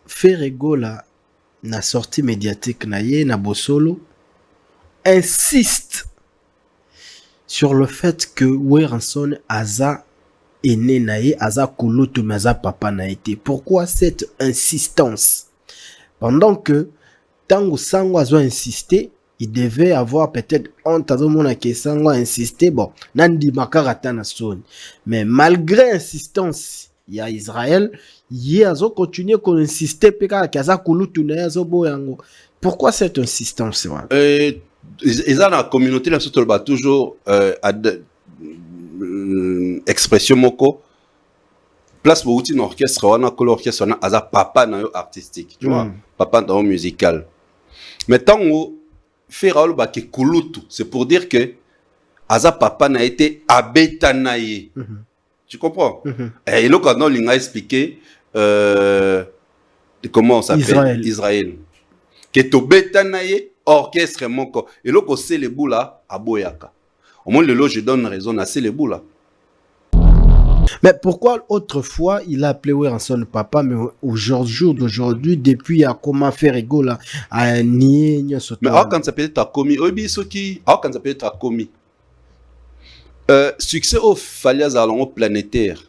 Ferregola na sortie médiatique na ye na Bosolo insiste sur le fait que Weranson aza aîné naïe, aza kulutu maza papa na été. Pourquoi cette insistance? Pendant que Tango Sango a insisté, il devait avoir peut-être honte à mon que Sango a insisté, bon, nandi makarata na son. Mais malgré insistance, il y a Israël, il a continué à insister peka kaza kulutu na yazo boyango. Pourquoi cette insistance? Ils ont la communauté là surtout toujours expression moko place pour outil orchestre on a que l'orchestre on a aza papa na yo artistique tu vois papa dans musical mais tant où faire all ba ke kulutu c'est pour dire que aza papa n'a été abetanaye tu comprends et là quand on l'a expliqué comment ça s'appelle Israël que to betanaye orchestre moko et là que c'est les boulas à boyaka au moins le lot je donne raison à c'est les boulas. Mais pourquoi autrefois il a appelé Weranson papa, mais aujourd'hui, depuis à comment faire Ferregola à nier. Mais quand ça peut être commis, quand ça peut être commis, succès au Falias à l'envers planétaire,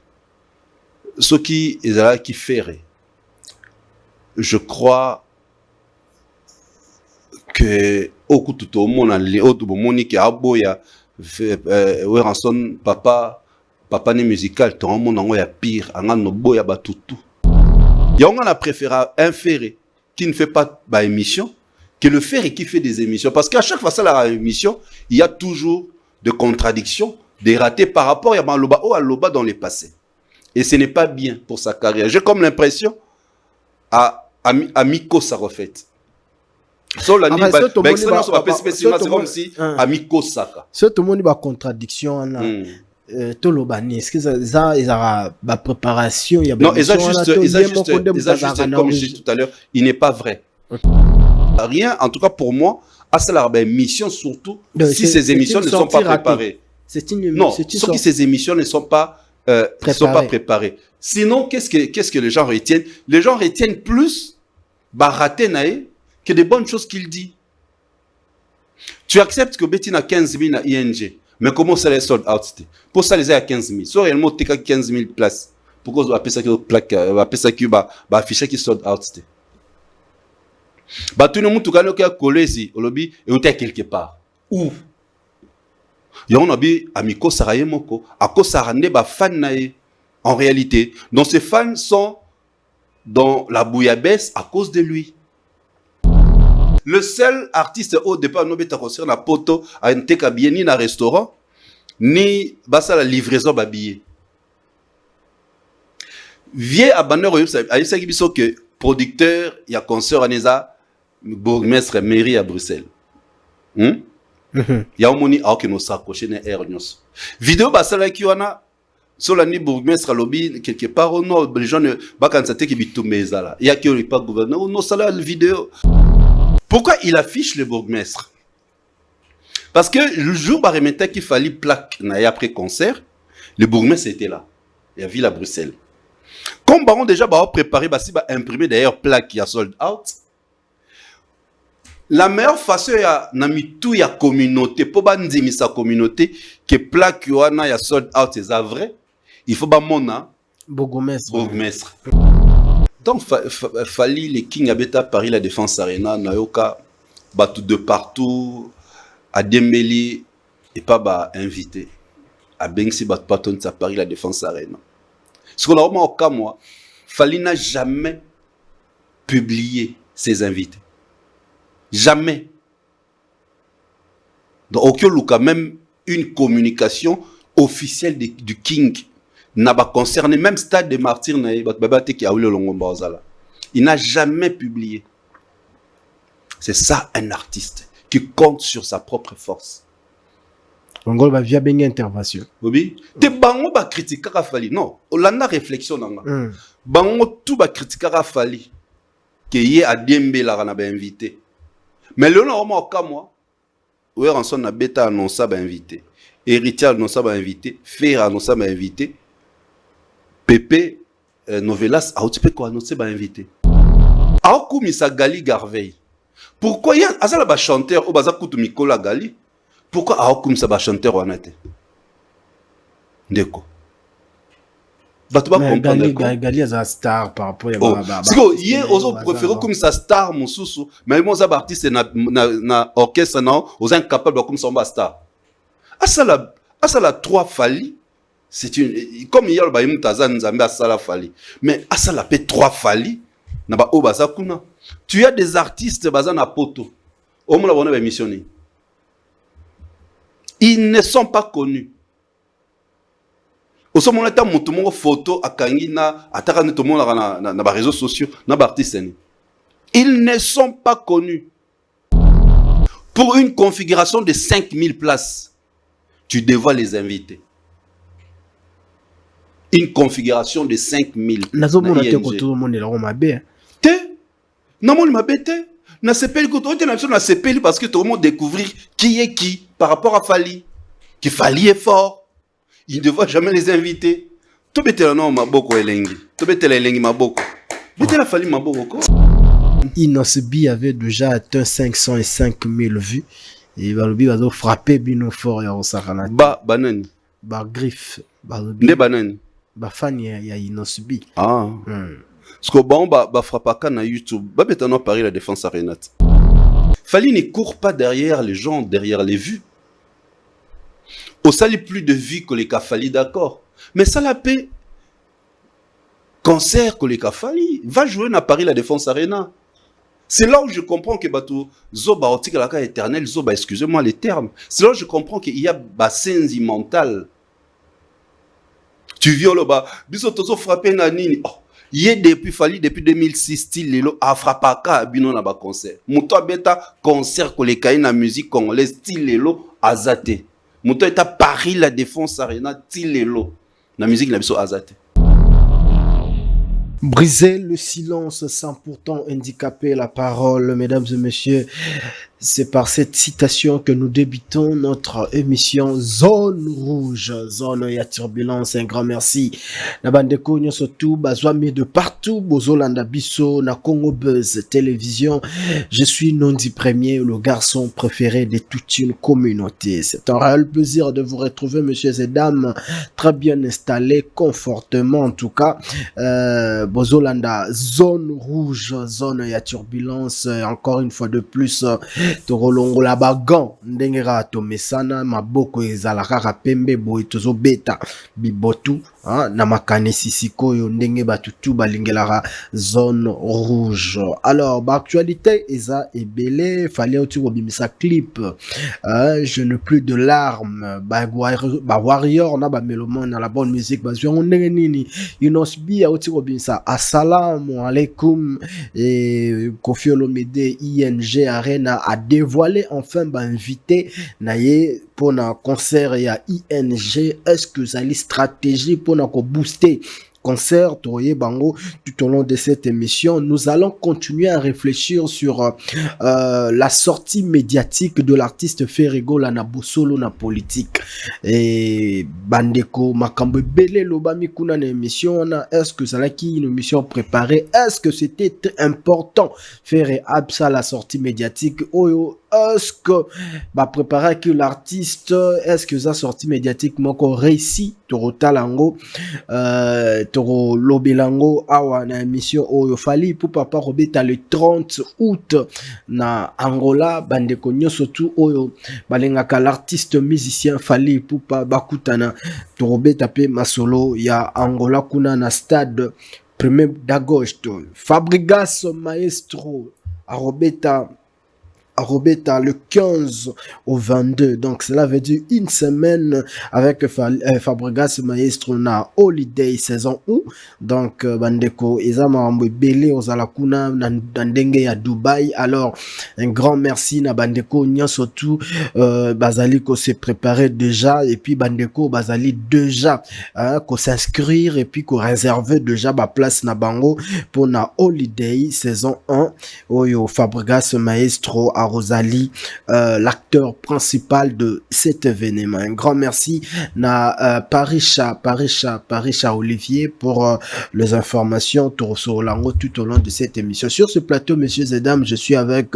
ce qui est là qui ferait, je crois que au coup tout le monde a les autres monique à boya Weranson papa ne musical tout le monde a pire anga no boya batutu ya on a préféré un ferré qui ne fait pas émission que le ferré qui fait des émissions parce qu'à chaque fois ça la émission il y a toujours des contradictions des ratés par rapport à Maloba ou à Loba dans les passés et ce n'est pas bien pour sa carrière. J'ai comme l'impression à Miko ça refait so la ni c'est comme si Amiko Saka ce tout le monde va contradiction là Tolobani est-ce que ça ils a la préparation il y a non ils a juste comme je disais tout à l'heure il n'est pas vrai rien en tout cas pour moi à ça la émission surtout si ces émissions ne sont pas préparées non sauf que ces émissions ne sont pas préparées sinon qu'est-ce que les gens retiennent plus baraté naé que des bonnes choses qu'il dit. Tu acceptes que Betty n'a 15 000 à ING, mais comment ça les sold out? Pour ça, les a à 15 000. Soit réellement, tu as 15 000 places. Pourquoi on va appeler ça qui plaque, appeler ça qui va afficher qui sold out? Bah, tout le monde, tout le monde qui a collé ici, au lobby, et où tu es quelque part. Où? Et on a dit, Amiko Saraye Moko, à quoi ça rende, bah, fan naïe. En réalité, donc ces fans sont dans la bouillabaisse à cause de lui. Le seul artiste au départ, nous avons construit la poto à un teka bien ni na restaurant, ni basa la livraison babillet. Vieux abandon à ça qui biso que producteur il y a concert à Neza bourgmestre mairie à Bruxelles. Il y a un moni à que nous s'accrocher na air nyos. Vidéo basa la qui wana sur la ni bourgmestre lobby quelque part au nord les gens ne ba kan saté qui bitumeza là. Il y a que pas gouverneur non ça la vidéo. Pourquoi il affiche le bourgmestre? Parce que le jour où qu'il fallait plaque après concert, le bourgmestre était là. Il y a ville à Bruxelles. Comme baron déjà préparé, imprimer d'ailleurs plaque qui a sold out. La meilleure façon il y a communauté pour bandimi sa communauté que plaque qui a sold out c'est vrai. Il faut mona bourgmestre. Donc, fallait les King Abeta Paris, la Défense Arena, Nayoka, tout de partout, à Dembélé, et pas invité. À Bengsi, Baton, à Paris, la Défense Arena. Ce qu'on a vraiment au cas, moi, fallait n'a jamais publié ses invités. Jamais. Donc, aucun cas, même une communication officielle du King n'a pas concerné même Stade des Martyrs il n'a jamais publié. C'est ça un artiste qui compte sur sa propre force. On va via une intervention. Oui. Te bango ba critiquer Rafali. Non, on a réflexion nanga. Bango tout ba critiquer Rafali. Que y a Dembe la na ba invité. Mais le nom au cas moi. Weranson na beta annonça ba invité. Héritier annonça ba invité. Fer annonça ba invité. Pepe Novelas a aussi quoi annoncer ba invité. aokumisa Gali Garvey. Pourquoi il y a un chanteur au bazar kutu Mikola Gali? Pourquoi aokumisa ba chanteur wanate? Ndeko. Gali est un star par rapport à si hier ozo préféré comme sa star mususu mais moi za artiste na orchestre non aux incapable comme son star. Asala 3 fali c'est une comme hier ba imutaza nzambe asala fali mais asala pe 3 fali na ba obaza kuna. Tu as des artistes baza na poto. Au moins la bonne émission. Ils ne sont pas connus. Au moment où tu as une photo à Kangina, à Tarane, tout le monde dans les réseaux sociaux, dans les artistes. Ils ne sont pas connus. Pour une configuration de 5000 places, tu devrais les inviter. Une configuration de 5000. Tout le monde est là, Te, non, ma bête. Na sepeli parce que tout le monde découvrir qui est qui par rapport à Fali. Que Fali est fort. Il ne devrait jamais les inviter. Tu bête la non maboko elengi. Tu bête la elengi maboko. Bête la Fali maboko. Inosbi avait déjà atteint 505 000 vues. Et Balobi va frapper bino fort ya Osakana. Banani. Griffe. Ne banani. Fan ya Inosbi. Ah. Parce que bon frappaka na YouTube. Bête non Paris la défense à Renate. Fali ne court pas derrière les gens, derrière les vues. Au sali plus de vie que les Kafali, d'accord. Mais ça la paix. Concert que les Kafali va jouer à Paris la Défense Arena. C'est là où je comprends que Batou Zoba Otikalaka éternel, Zoba, excusez-moi les termes. C'est là où je comprends qu'il y a bassenzi mental. Tu viens là-bas, bisotozo frappé nanini. Oh, y est depuis Fali depuis 2006 style lelo a frappaka bino na ba concert. Muto beta concert que les Kaina musique congolaise style lelo azate. Mouton est à Paris la Défense Arena Tilelo. La musique n'a pas azate. Briser le silence sans pourtant handicaper la parole, mesdames et messieurs. C'est par cette citation que nous débutons notre émission Zone Rouge, Zone ya Turbulence. Un grand merci. Na bandeko surtout bazwami de partout, Bozolanda Bisso, na Congo Buzz Télévision. Je suis Nondi Premier, le garçon préféré de toute une communauté. C'est un réel plaisir de vous retrouver, messieurs et dames, très bien installés, confortablement en tout cas. Bozolanda Zone Rouge, Zone ya Turbulence. Encore une fois de plus. Torolongo la bagan ndengera to mesana maboko ezalaka kapembe boy tozo beta bibotu na makanisi sikoyo ndenge batutu balingelaka Zone Rouge. Alors actualité eza ebele fallait aussi obimisa clip je ne plus de larmes ba warrior na ba melomane na la bonne musique bazwa ndenge nini Inosbi a aussi obimisa assalamu alaikum et Koffi Olomide ING Arena a dévoilé enfin invité naye pour un concert ya ING. Est-ce que ça a une stratégie pour booster concert bango tout au long de cette émission? Nous allons continuer à réfléchir sur la sortie médiatique de l'artiste Ferrego la Nabosolo na politique et bandeko makambo belé lobami kuna na émission na. Est-ce que ça qui une émission préparée? Est-ce que c'était important faire absa la sortie médiatique? Oyo est-ce que bah préparer que l'artiste, est-ce que ça sortie médiatiquement qu'on réussit toro talango toro lobelango awa na émission oyo fali pour papa robeta le 30 août na Angola bandeko nyoso tout oyo balengaka l'artiste musicien fali pour pa bakutana toro beta pe masolo ya Angola kuna na stade 1er d'agosto. Fabregas Maestro Robeta le 15 au 22, donc cela veut dire une semaine avec Fabregas Maestro na holiday saison 1. Donc bandeko ezama mbele ozala kuna ndenge ya Dubaï. Alors un grand merci na bandeko nyonso tout bazali ko se préparer déjà et puis bandeko bazali déjà ko s'inscrire et puis ko réserver déjà ba place na bango pour na holiday saison 1 oyo Fabregas Maestro Rosalie, l'acteur principal de cet événement. Un grand merci na Parisha Olivier pour les informations tout au long de cette émission. Sur ce plateau, messieurs et dames, je suis avec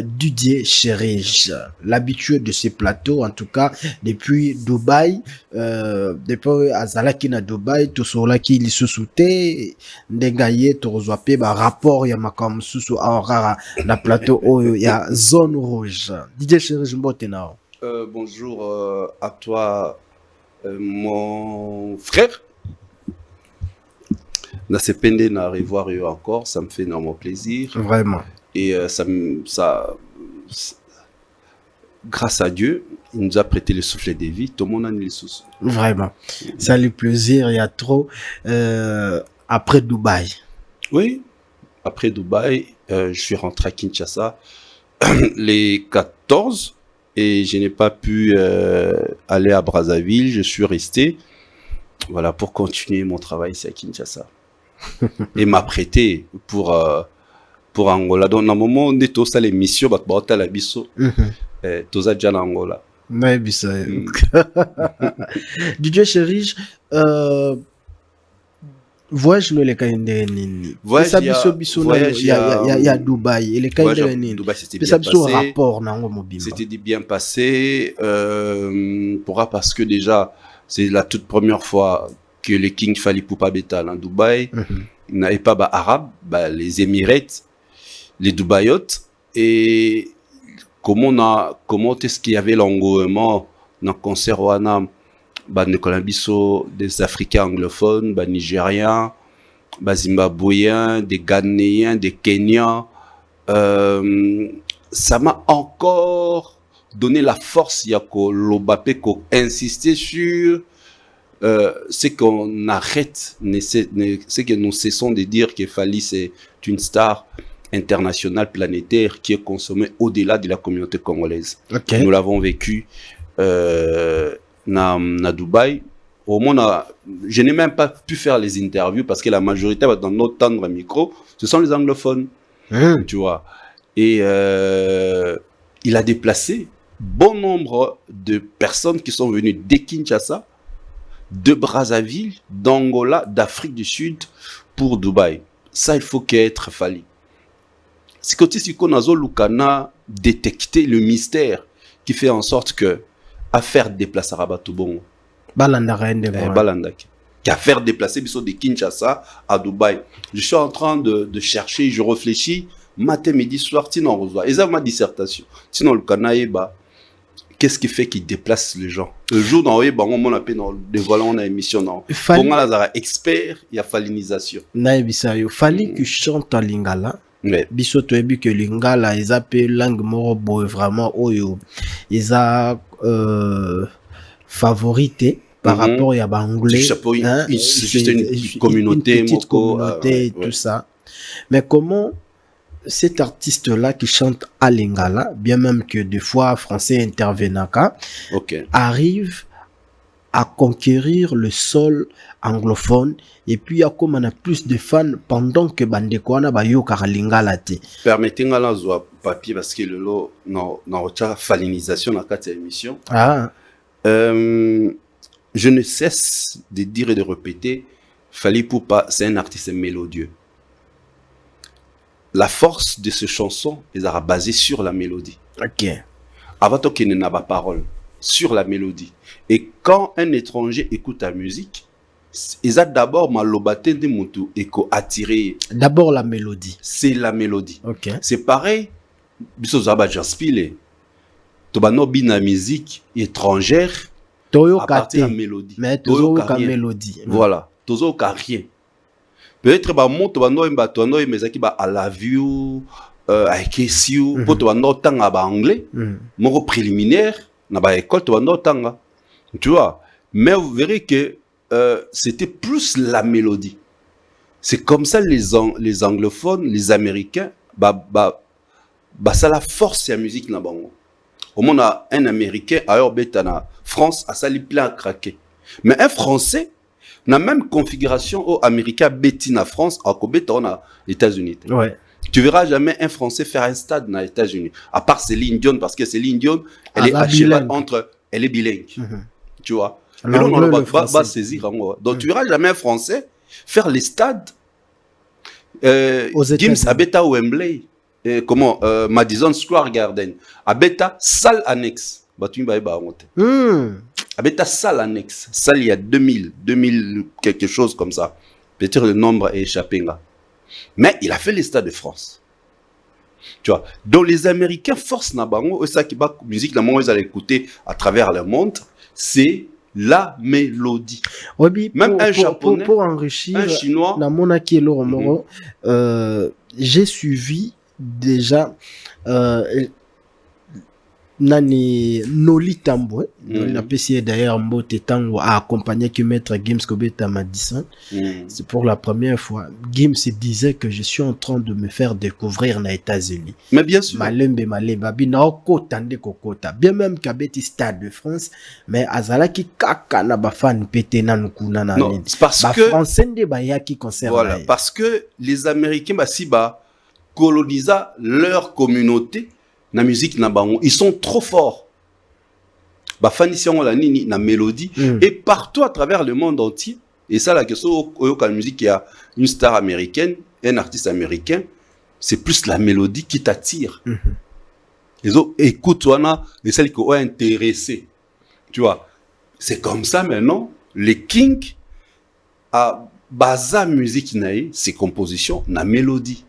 Didier Chérige, l'habitué de ces plateaux, en tout cas depuis Dubaï, depuis Azalaki na Dubaï, tout cela qui li sous-souté, ndengaye torozwape ba rapport ya makam susu aorara na plateau oyo ya zone rouge. Didier Chérige mbote nao. Bonjour à toi, mon frère. Dans ces peines à revoir encore, ça me fait énormément plaisir. Vraiment. Et grâce à Dieu, il nous a prêté le souffle de vie. Tout le monde a eu le souffle. Vraiment. Ça le plaisir, il y a trop. Après Dubaï. Oui, après Dubaï, je suis rentré à Kinshasa les 14 et je n'ai pas pu aller à Brazzaville. Je suis resté, voilà, pour continuer mon travail ici à Kinshasa et m'apprêter pour Angola. Donc, dans le moment où on est tous à l'émission, on est à la biso, tous à déjà en Angola. Mais bisa. Didier Chérige, voyage no le kainde nini. Voyage il y a Dubaï, le kainde nini. Dubaï, c'était bien passé. Rapport nango mobimba. C'était bien passé parce que déjà c'est la toute première fois que le King Fally Ipupa Beta en Dubaï, n'avait pas arabe, les Émirats, les Dubaïotes, et comment est-ce qu'il y avait l'engouement dans le concert Wanam, des Africains anglophones, Nigériens, Zimbabwéens, des Ghanéens, des Kenyans. Ça m'a encore donné la force, Yako Lobapé, insister sur c'est qu'on arrête, c'est que nous cessons de dire que Fally c'est une star internationale planétaire qui est consommée au-delà de la communauté congolaise. Okay. Nous l'avons vécu na Dubaï. Au moins, je n'ai même pas pu faire les interviews parce que la majorité dans notre tendre micro, ce sont les anglophones, tu vois. Et il a déplacé bon nombre de personnes qui sont venues de Kinshasa, de Brazzaville, d'Angola, d'Afrique du Sud pour Dubaï. Ça, il faut qu'être Fally. C'est que si on a détecté le mystère qui fait en sorte que à faire déplacer Rabat Toubongo. Qui a faire déplacer de Kinshasa à Dubaï. Je suis en train de chercher, je réfléchis, matin, midi, soir, sinon on reçoit. Et ça, ma dissertation. Sinon, le Kanaïba, qu'est-ce qui fait qu'il déplace les gens? Le jour dans le on a appelé dans le volant, on a émission dans pour moi, là, expert, il y a fallinisation. Fally que chante en lingala. Biso toyebi que lingala ils appellent langue moro boy vraiment oyo ils a favorité par rapport à anglais. C'est juste une communauté, une petite communauté et tout ça. Mais comment cet artiste-là qui chante à lingala, bien même que des fois français intervenant, arrive à conquérir le sol anglophone et puis il y a comme on a plus de fans pendant que bandekwana bayo lingala te. Permettez-moi là zo papier parce que le lot non fallinisation dans cette émission. Je ne cesse de dire et de répéter, Fally Ipupa c'est un artiste mélodieux. La force de ces chansons est basée sur la mélodie. OK. Avant qu'il n'y ait pas parole, sur la mélodie. Et quand un étranger écoute ta musique, ils ont d'abord malobaté de mutu et attiré. D'abord la mélodie. C'est la mélodie. OK. C'est pareil. Biso zaba jaspile. Tobano bina musique étrangère. Toyo à partir de la mélodie. Mais toyo ka mélodie. Voilà. Tozo ka rien. Peut-être ba monto bano mbatono mezaki ba I love you, I kiss you, pour tobano tanga ba anglais. Mon préliminaire na ba école tobano tanga. Tu vois, mais vous verrez que c'était plus la mélodie. C'est comme ça les anglophones, les américains, ça la force la musique na bango. Au monde a un américain ailleurs betana France a sali plein à craquer. Mais un français na même configuration au américain betina France à kobeta on a États-Unis. Ouais. Tu verras jamais un Français faire un stade dans les États-Unis. À part Céline Dion, parce que Céline Dion, elle est à cheval entre, elle est bilingue. Tu vois. Mais non, on va saisir. Donc, tu verras jamais un Français faire les stades. Gims Abeta Wembley. Comment Madison Square Garden. Abeta salle annexe. Abeta salle annexe. Salle il y a 2000 quelque chose comme ça. Peut-être le nombre est échappé là. Mais il a fait les stades de France. Tu vois. Donc les Américains forcent Nabango. Et ça qui va musique, la ils allaient écouter à travers le monde. C'est la mélodie. Oui, même un japonais, pour enrichir, un chinois, j'ai suivi déjà Nani Noli Tambo, la PC d'ailleurs Mbote Tango a accompagné que maître Gims Kobeta Madison. C'est pour la première fois. Gims disait que je suis en train de me faire découvrir aux États-Unis. Mais bien sûr. Malembe babi na okotande kokota. Bien même kabeti Stade de France, mais azalaki kaka na ba fan pété na nkuna na. Non, c'est parce que français de baya qui concerne. Voilà, parce que les Américains colonisa leur communauté. La musique ils sont trop forts. La mélodie et partout à travers le monde entier. Et ça la question la musique, il y a une star américaine, un artiste américain, c'est plus la mélodie qui t'attire. Les autres écoute et celles qui ont intéressé. Tu vois, c'est comme ça maintenant. Les Kings a basé musique ses compositions, la mélodie.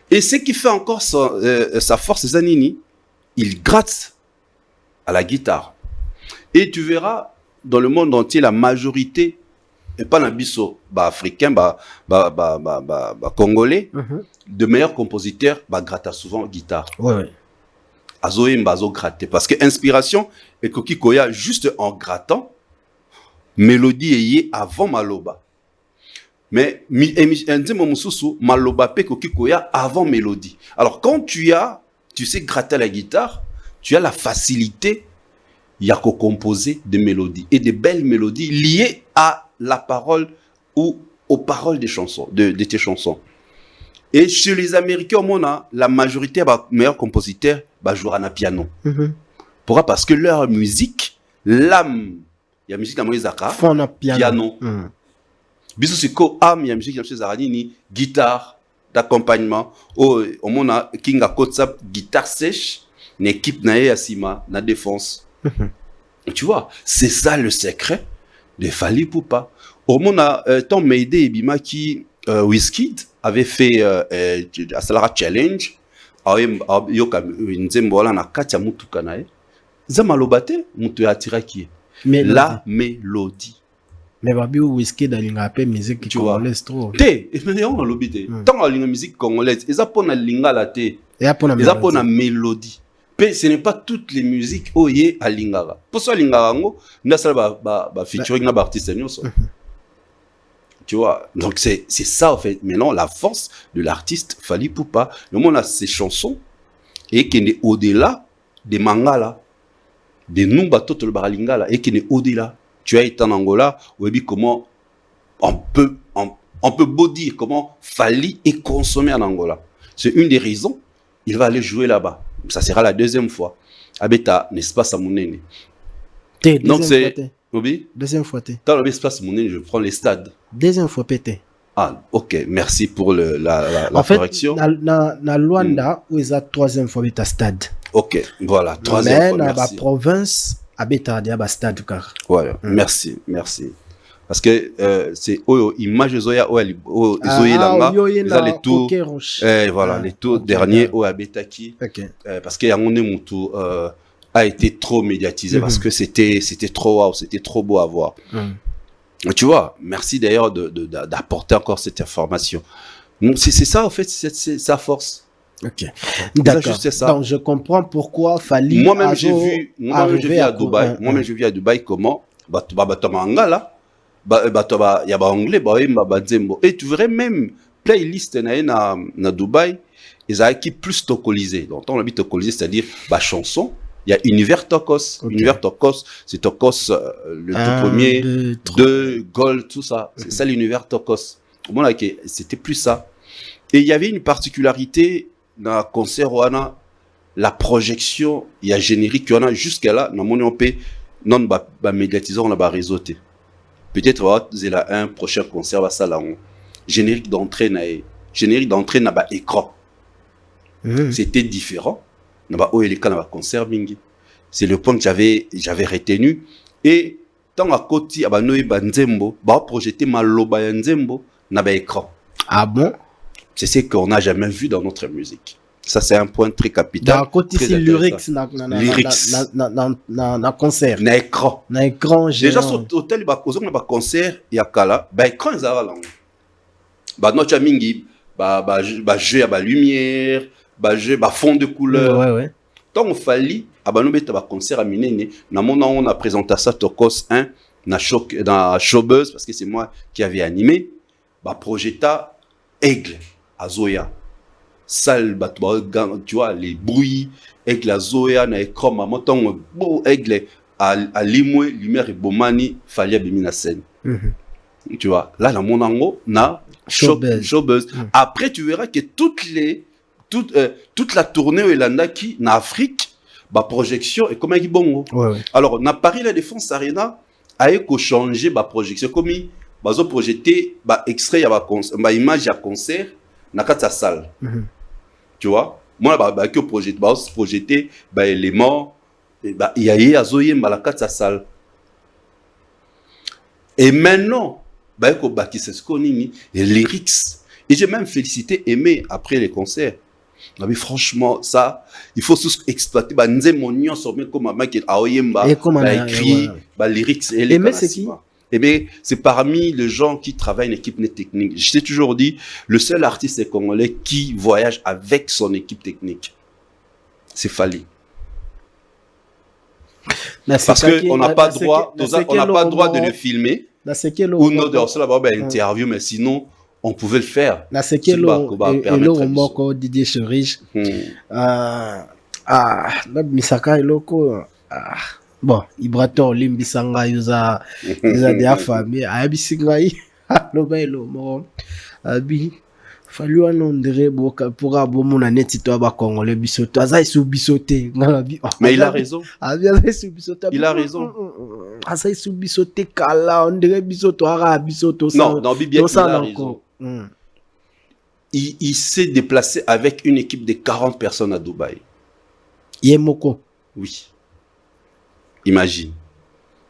Et ce qui fait encore sa force, Zanini, il gratte à la guitare. Et tu verras, dans le monde entier, la majorité, et pas dans biso, africain, congolais, de meilleurs compositeurs, grattent souvent guitare. Ouais. Azoé mbazo gratter. Parce que inspiration, et Koki Koya, juste en grattant, mélodie est avant Maloba. Mais Maloba Koki Koya avant mélodie. Alors quand tu sais gratter la guitare, tu as la facilité il y a qu'à composer des mélodies et des belles mélodies liées à la parole ou aux paroles des chansons, de tes chansons. Et chez les Américains, la majorité des meilleurs compositeurs jouent à piano. Pourquoi? Parce que leur musique, l'âme, il y a musique à piano. Biso siko am ya musique ya ni guitare d'accompagnement au mona kinga kotsa guitare sèche une équipe na yasima na défense. Tu vois, c'est ça le secret de Fally Ipupa. Au mona tant Mayday et Bima qui Wizkid avait fait Asalara Challenge yoka nzembola na katia mutuka na ye zamalobate mutu atira qui la mélodie. Mais babi Wizkid dalinga appelle musique congolaise trop. Mais on a l'obité. Tant on a musique congolaise, ils apprennent à lingala té. Ils apprennent à mélodie. Mais ce n'est pas toutes les musiques oye à lingala. Pour ça lingala ngo, n'a ça ba featuring na artiste nyoso. Tu vois, donc c'est ça en fait. Maintenant la force de l'artiste Fally Ipupa, le monde a ses chansons et qui est au-delà des mangala, des numba total baralingala et qui est au-delà. Tu as été en Angola, où comment on peut beau dire comment Fally est consommé en Angola. C'est une des raisons. Il va aller jouer là-bas. Ça sera la deuxième fois. Abeta, n'est-ce pas, Samounene? Donc c'est. Deuxième fois. Dans l'espace Mounene, je prends les stades. Deuxième fois pété. Ah, ok. Merci pour la correction. Na Luanda, où ils ont troisième fois pété stade. Ok, voilà. Troisième fois. Mais dans la province. Abeta dia stade car. Voilà, merci. Parce que c'est image zoya zoya langa, ils ont les tours voilà, les tours derniers au Abeta qui parce que Yangonde Moutou a été trop médiatisé parce que c'était trop wow, c'était trop beau à voir. Tu vois, merci d'ailleurs d'apporter encore cette information. C'est ça en fait, c'est sa force. Ok, d'accord. Donc je comprends pourquoi Fally. Moi-même j'ai vu à Dubaï. Moi-même je vis à Dubaï comment Batomangala, y a anglais, et tu verrais même playlist na Dubaï, ils ont qui plus tocolisé. Donc on habite tocolisé, c'est-à-dire chanson. Il y a Univers Tokos. Okay. Univers Tokos, c'est Tokos le tout premier, 2 Gold, tout ça. C'est ça l'Univers Tokos. Bon là, c'était plus ça. Et il y avait une particularité dans le concert wana, la projection, il y a générique wana jusqu'à là, na moni on peut non ba médiatiser on a ba réseau te. Peut-être va zela un prochain concert va ça là générique d'entrée na ba écran. C'était différent. Na ba oeleka na ba concert mingi. C'est le point que j'avais retenu et tant à côté aba noy ba nzembo ba projeter maloba ya nzembo na ba écran. Ah bon? C'est ce qu'on n'a jamais vu dans notre musique. Ça, c'est un point très capital. Dans côté, c'est lyrics na concert. Na écran. Na écran, déjà, sur l'hôtel, il y a un concert, il y a kala, bah, écran, il y a là. Bah, notre mingi, jeu à lumière, jeu à fond de couleur. Ouais, ouais. Tant on fallait, nous mettre un concert à Minene, on a présenté ça, Tokos 1, dans Showbuzz, parce que c'est moi qui avais animé, bah, Projeta Aigle, à Zoya. Salle, tu vois, les bruits, avec la Zoya, na écran, maman, tant aigle, à Limoué, lumière et bomani, fallait bien la scène. Tu vois, là, dans mon angle, na Showbuzz. Après, tu verras que toute la tournée où il en a qui, en Afrique, bah, projection, et comme un bongo. Ouais. Alors, na Paris, la Défense Arena, a changé, bah, projection, comme il, bah, projeté, bah, extrait, bah, image à concert, na sa salle. Tu vois, moi là que projeté élément il y a zoye malaka sa salle. Et maintenant qui c'est ce qu'on dit les lyrics et j'ai même félicité Aimé après les concerts. Mais franchement ça il faut exploiter nzemonion sur comme maman qui aoyemba écrit lyrics et les c'est qui? Eh bien, c'est parmi les gens qui travaillent une équipe technique. Je t'ai toujours dit, le seul artiste congolais qui voyage avec son équipe technique, c'est Fally. Parce qu'on n'a pas droit, de le filmer. Ou non, de recevoir une interview, mais sinon, on pouvait le faire. Didier Cherish. Misaka Eloko. Bon, Ibrato Limbisanga yuza de famille abisingai lobelo mo abi fallu anondre boka pour abomona neti to ba congolais bisoto azai su bisoté ngalabi. Mais il a raison. Il a raison. Azai su bisoté kala ondre bisoto ara bisoto ça. Non, Bibi il a raison. Il s'est déplacé avec une équipe de 40 personnes à Dubaï. Yemoko. Oui. Imagine,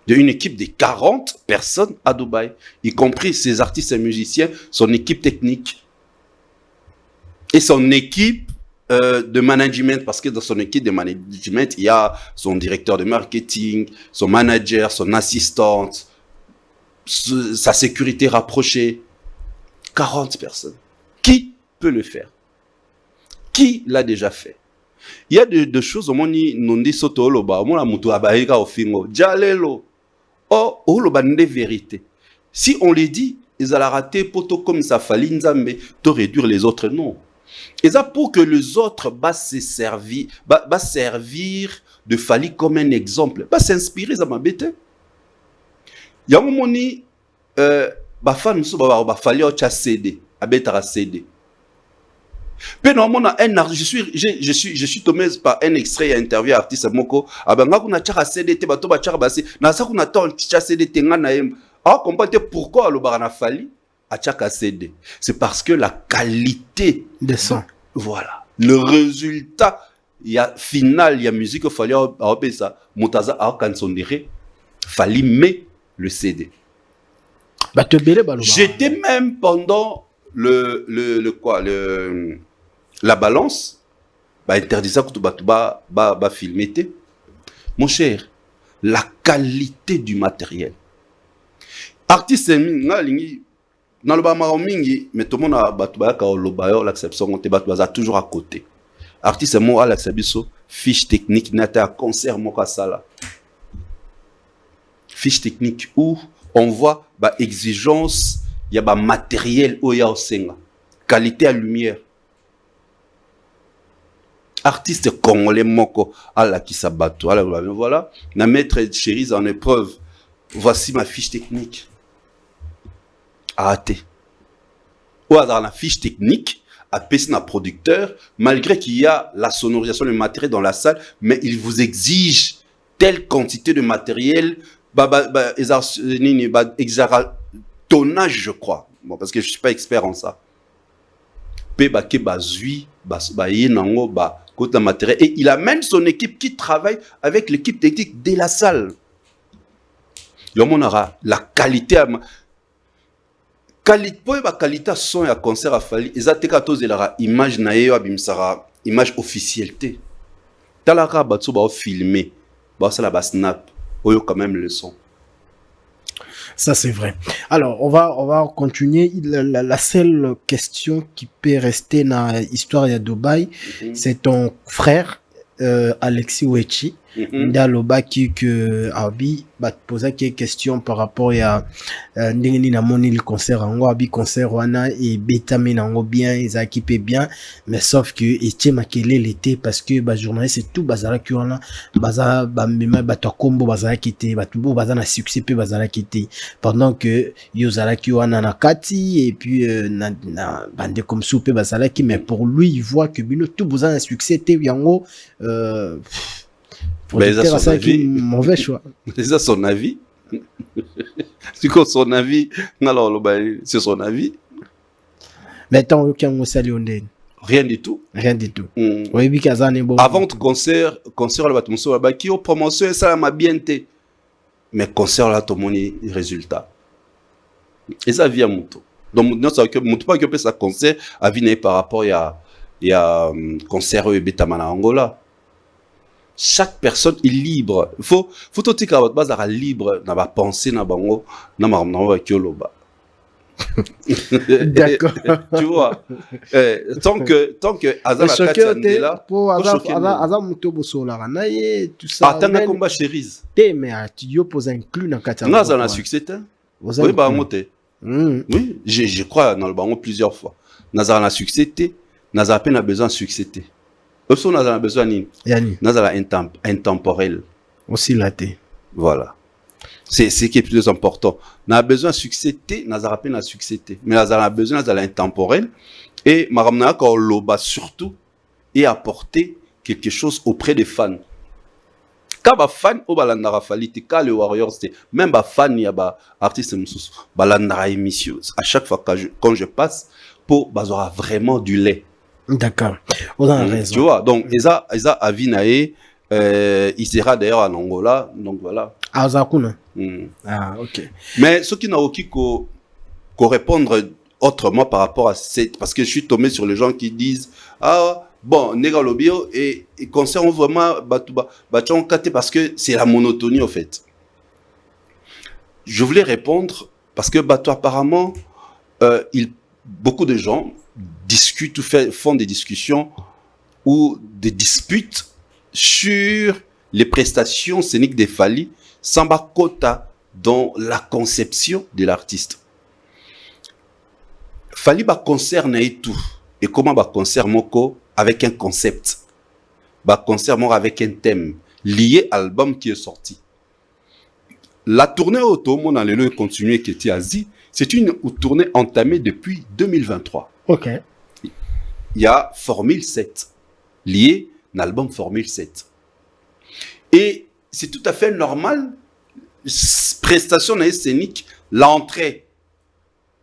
d'une équipe de 40 personnes à Dubaï, y compris ses artistes et musiciens, son équipe technique et son équipe de management, parce que dans son équipe de management, il y a son directeur de marketing, son manager, son assistante, sa sécurité rapprochée. 40 personnes. Qui peut le faire? Qui l'a déjà fait? Il y a des choses au monde non dit soto loba mon amutu abaika ofingo jalelo oh loba de vérité. Si on les dit ils allaient rater poto comme ça fallait nzambe to réduire les autres non. Et ça pour que les autres servir de Fally comme un exemple, s'inspirer ça m'a bête. Il y a un moment ni fan so Fally au CD abeta CD. Je suis tombé par un extrait à interview artiste Moko. Pourquoi le barana Fally a CD? C'est parce que la qualité des sons. Voilà. Le résultat, il y a final, il y a musique Fally a ça. Moutaza a kansondéré. Fally met le CD. J'étais même pendant la balance interdisait que tu vas filmer. Mon cher, la qualité du matériel. Artiste dans le bamaromingi mais tout le monde a l'acception on te toujours à côté. Artiste moi à l'acception fiche technique nata concert moi sala. Fiche technique où on voit exigence il y a matériel où il y a osenga qualité à lumière. Artiste congolais moko ala qui sabato ala voilà na maître Chérise en épreuve. Voici ma fiche technique. Arrêtez. Ou dans la fiche technique à passer un producteur, malgré qu'il y a la sonorisation, le matériel dans la salle, mais il vous exige telle quantité de matériel, tonnage, je crois. Bon, parce que je ne suis pas expert en ça. Et il amène son équipe qui travaille avec l'équipe technique de la salle. Il y a la qualité. La qualité son et concert à Fali. Ils ont image image officielle. Talaka batsu ba filmer. Ça la snap. Oyo quand même le son. Ça, c'est vrai. Alors, on va continuer. La seule question qui peut rester dans l'histoire de Dubaï, c'est ton frère, Alexis Wechi. Dans le bas qui Abi va te poser quelques questions par rapport à Ndengeni na moni le concert en Abi concert wana et Betame nango bien ils équipé bien mais sauf que Etienne Makele l'été parce que ba journaliste et tout bazala qui wana baza ba mema ba to kombo bazala kité ba tout baza na succès pe bazala kité pendant que yozala qui wana na kati et puis na bande comme soupe bazala qui mais pour lui il voit que bino tout besoin un succès té yango c'est son avis. Mauvais choix. C'est son avis. C'est quoi son avis? Alors, c'est son avis. Mais tant aucun salut rien du tout. Rien du tout. Oui, avant le concert, là, qui au promotion, ça m'a bien été. Mais concert là, tout le monde résultat. Et ça vient Mouto. Donc, Mouto pas que ça concert a venu par rapport à concert Betamana Angola. Chaque personne est libre. Faut tout dire que base est libre dans ma pensée, dans bango, dans ma kioloba. D'accord. Tu vois. Tant que Azala Kati là, pour Azala Muto Bosola naie tout ça. Attends combat chérise. Té mais tu pose inclus dans Kati. Nazala a succès hein. Oui bah monter. Oui, je crois dans le bango plusieurs fois. Nazala a succès, Nazala peine a besoin de succès. Aussi, nous avons besoin intemporel. Aussi la thé. Voilà. C'est ce qui est plus important. Nous avons besoin de succès, nous avons besoin de succès. Mais nous avons besoin intemporel. Et Maramna Loba surtout et apporter quelque chose auprès des fans. Quand les fans au balandara falite, quand les Warriors, même les fans, il y a artistes balandara émission. À chaque fois quand je passe, pour avoir vraiment du lait. D'accord. On a raison. Tu vois, donc, Eza Avinae, il sera d'ailleurs en Angola, donc voilà. Ah, Zakuna. Ah, ok. Mais ce qui n'a aucun qu'au répondre autrement par rapport à cette. Parce que je suis tombé sur les gens qui disent ah, bon, Négalobio et concerne vraiment parce que c'est la monotonie, en fait. Je voulais répondre parce que apparemment, beaucoup de gens discutent ou font des discussions ou des disputes sur les prestations scéniques des Fali sans quota dans la conception de l'artiste. Fali concerne tout et comment concerne moko avec un concept, concerne avec un thème lié à l'album qui est sorti. La tournée auto mon allé continuer qui était Asie, c'est une tournée entamée depuis 2023. OK. Il y a Formule 7, lié à l'album Formule 7. Et c'est tout à fait normal, prestation scénique, l'entrée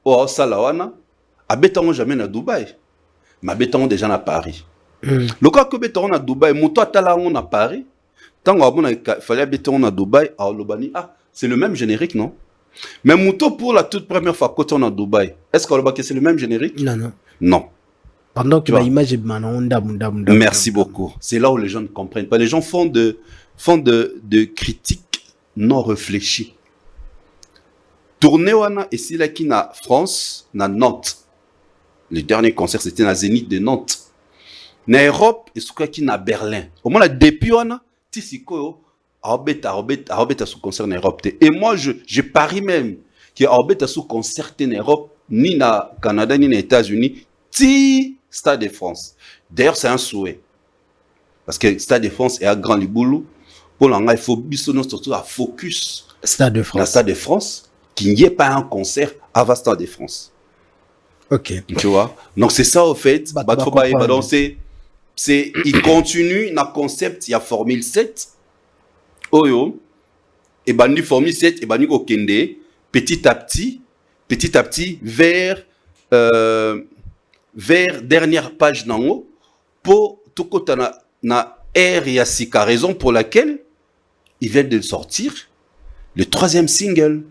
au Salawana, à Béton jamais à Dubaï, mais à Béton déjà à Paris. Le cas que Béton à Dubaï, Mouto Atalangon à Paris, tant qu'il fallait Béton à Dubaï, à Olobani, c'est le même générique, non? Mais Mouto, pour la toute première fois quand on est à Dubaï, est-ce que c'est le même générique? Non. Non. Pendant que l'image est merci beaucoup. C'est là où les gens ne comprennent pas. Les gens font de critiques non réfléchies. Tournée wana et c'est là qui na France, na Nantes. Le dernier concert c'était na Zénith de Nantes. Na Europe et ce qui na Berlin. Au moins depuis wana tisiko Arbeta sous concert en Europe. Et moi je parie même que Arbeta sous concert en Europe ni na Canada ni na États-Unis ti Stade de France. D'ailleurs, c'est un souhait. Parce que Stade de France est à Grand Liboulou. Pour l'anglais, il faut surtout à focus. Stade de France. La Stade de France, qu'il n'y ait pas un concert avant Stade de France. Ok. Tu vois? Donc c'est ça au fait. Donc il continue dans le concept, il y a Formule 7. Oyo. Et bandi Formule 7 et bandi kokende petit à petit vers dernière page nango pour tout côté na air et sika, raison pour laquelle il vient de sortir le 3e single.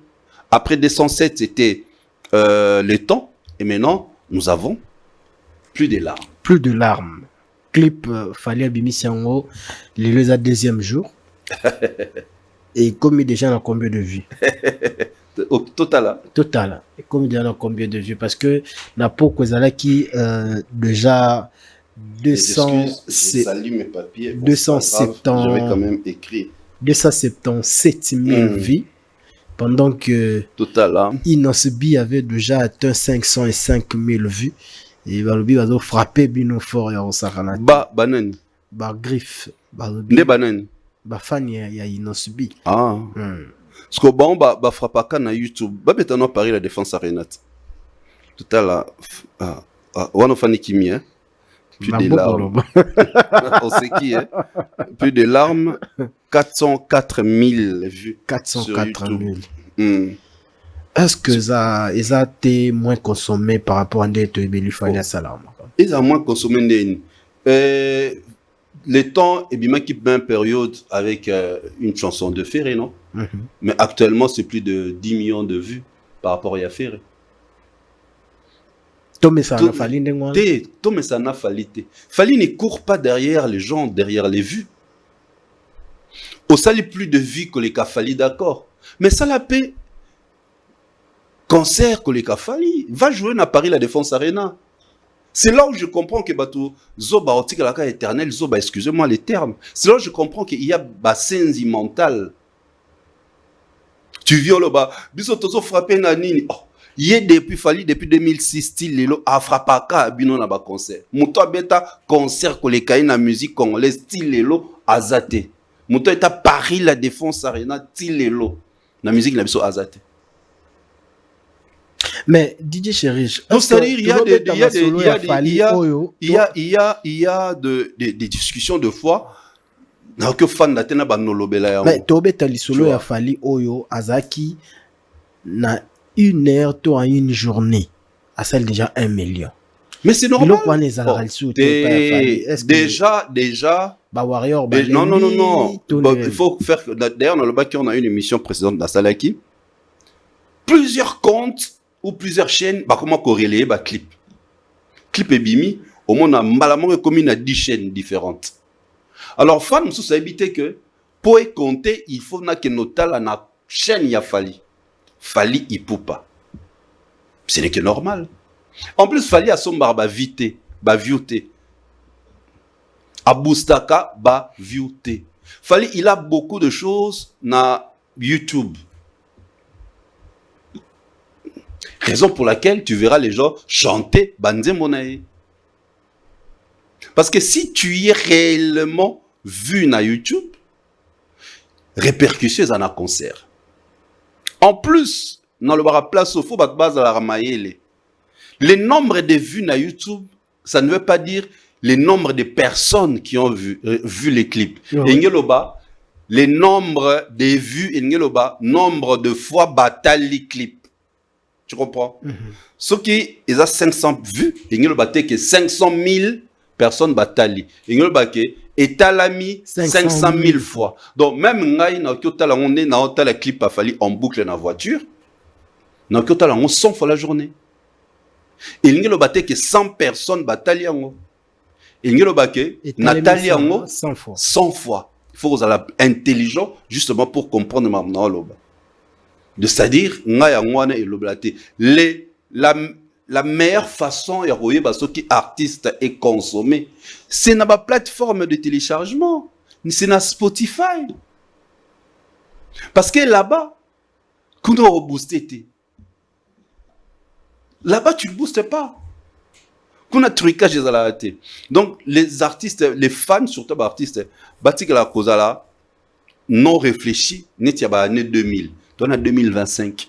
Après 207 c'était le temps et maintenant nous avons plus de larmes. Plus de larmes. Clip Fally Abimisi yango les 2e jour. Et comme il déjà dans combien de vues? Au total. Total. Et comme il déjà dans combien de vues? Parce que na poko qui déjà 270. Mes papiers. 270. J'avais quand même écrit. 277 000 vues. Pendant que Total. Inosbi avait déjà atteint 505 000 vues. Et Balobi va frapper bino fort ya Osakana. Banane. Griffe. Ne banane. Fan ya Inosbi. Ah. Parce que bon frappaka na YouTube. Betano Paris la défense à Renate. Total one fani kimi hein. Plus de larmes. On sait qui hein. Plus de larmes. 404 000 vues. 404 000. Est-ce que ça a été moins consommé par rapport à des Fally Salam? Ils ont moins consommé le temps et bien qui une période avec une chanson de Ferré, non? Mais actuellement c'est plus de 10 millions de vues par rapport à Ferré. Fally ne court pas derrière les gens, derrière les vues. Au sali plus de vues que les Fally, d'accord. Mais ça la paix. Concert que les Fally va jouer à Paris la Défense Arena. C'est là où je comprends que Batou Zoba Otikalaka éternel, Zoba, excusez-moi les termes. C'est là où je comprends qu'il y a bassenzi mental. Tu viens là-bas, bisotozo frappé nanini. Oh, y est depuis Fally depuis 2006 style lelo a frappaka bino na ba concert. Muto beta concert que les na musique congolaise style lelo azate. Muto eta Paris la Défense Arena style lelo na musique na biso azate. Mais DJ Chérich, c'est-à-dire il y a des discussions de foi dans que fan d'Atena banolobela ya. Mais tobeta lisolo ya Fally oyo azaki na 1 heure to en une journée à celle déjà 1 million. Mais c'est normal. Déjà Warrior non. Il faut faire d'ailleurs dans le bac on a une émission précédente dans Salaki. Plusieurs comptes ou plusieurs chaînes, comment corréler clip et bimi, au moins on comme il y a 10 chaînes différentes. Alors fan nous ça éviter que pour compter, il faut que notal na chaîne ya Fally Ipupa. Ce n'est que normal. En plus Fally a son barba vité, viewté. Abustaka viewté. Fally il a beaucoup de choses na YouTube. Raison pour laquelle tu verras les gens chanter Banze Monae. Parce que si tu y es réellement vu na YouTube, répercussions dans un concert. En plus, dans le bar place au faux base à la ramaïle. Le nombre de vues na YouTube, ça ne veut pas dire le nombre de personnes qui ont vu les clips. Et le nombre de vues, nombre de fois bataille les clips. Tu comprends? Ce qui est à 500 vues, il y a 500 000 personnes bataillées. Il y a étalami 500 000 fois. Donc même on est dans le clip à Fally en boucle dans la voiture. On 100 fois la journée. Il y a 100 personnes bataillées. Il y a Nathalie 100 fois. Il faut que vous être intelligent justement pour comprendre maintenant. C'est-à-dire, la meilleure façon de artiste est consommé, c'est dans la plateforme de téléchargement, c'est dans Spotify. Parce que là-bas, quand on booste, là-bas tu ne boostes pas. Qu'on a trucage à la tête. Donc les artistes, les fans surtout les artistes, batik la cause là non réfléchi, n'est-il pas année 2000. Dans l'année 2025,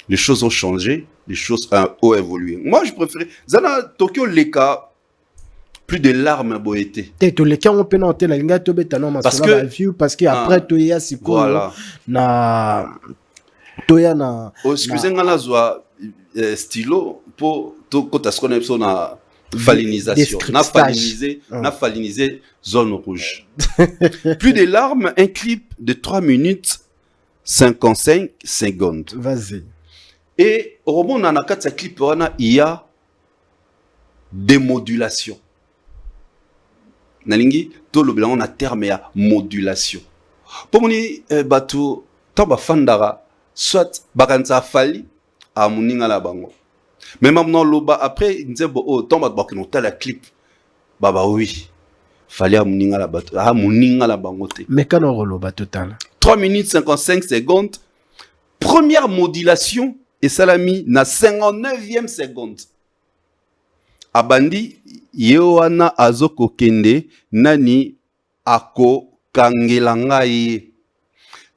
les choses ont changé. les choses ont évolué. Moi, je préférais. Zana Tokyo Leka, plus de larmes boété. Les cas on peut noter la ligne parce que après tu y a si voilà. Na toya na. Excusez-moi la joie stylo pour tout quand ce qu'on a besoin na falinisation. Na faliniser zone rouge. Plus de larmes, un clip de 3 minutes 55 secondes. Vas-y. Et au moment où on a 4 clips, il y a des modulations. Nalingi, tout le blanc, on a terme à modulation. Pour moi, bateau, tant ba fandara, soit bakanza fali, à moninga la bango. Mais maintenant, loba, après, il disait, oh, tant ba bakinota la clip, baba oui, fallait à moninga la bateau, à moninga la bango te. Mais quand on loba total. 3 minutes 55 secondes, première modulation, et salami, na 59e seconde. Abandi, yewana azoko kende, nani ako kangelangaye.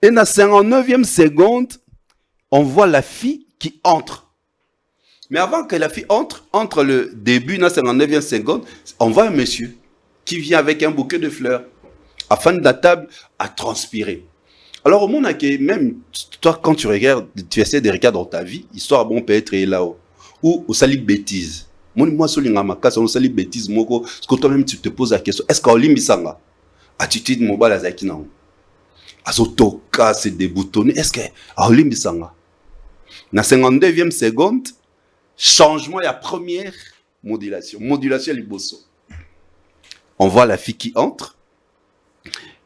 Et na 59e seconde, on voit la fille qui entre. Mais avant que la fille entre le début, na 59e seconde, on voit un monsieur qui vient avec un bouquet de fleurs, afin de la table à transpirer. Alors, au monde, même toi, quand tu regardes, tu essaies de regarder dans ta vie, histoire bon peut être là-haut, ou au sali bêtise. Moi, sur l'ingamakas, on sali bêtise, moko, parce que toi-même, tu te poses la question, est-ce qu'en limbisanga, attitude mobile à zaki nan, azotoka, c'est déboutonné, est-ce qu'en limbisanga, na 52e seconde, changement, il y a première modulation, modulation liboso. On voit la fille qui entre,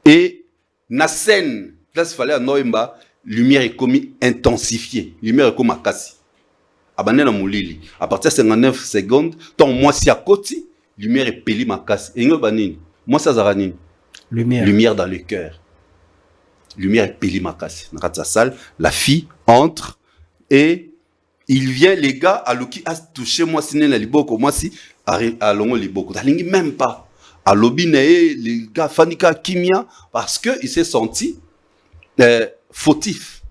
et na scène, là, il fallait à Noemba, lumière est comme intensifiée. Lumière est comme à Kassi. À partir de 59 secondes, tant moi si à côté, lumière est peli ma casse. Et moi ça zaranine. Lumière dans le cœur. Lumière est peli ma casse. Dans sa salle, la fille entre et il vient, les gars, à l'oki a touché moi si la liboko, moi si à longo liboko. Dalingi même pas. À l'obine, les gars, Fanika Kimia, parce que il s'est senti fautif.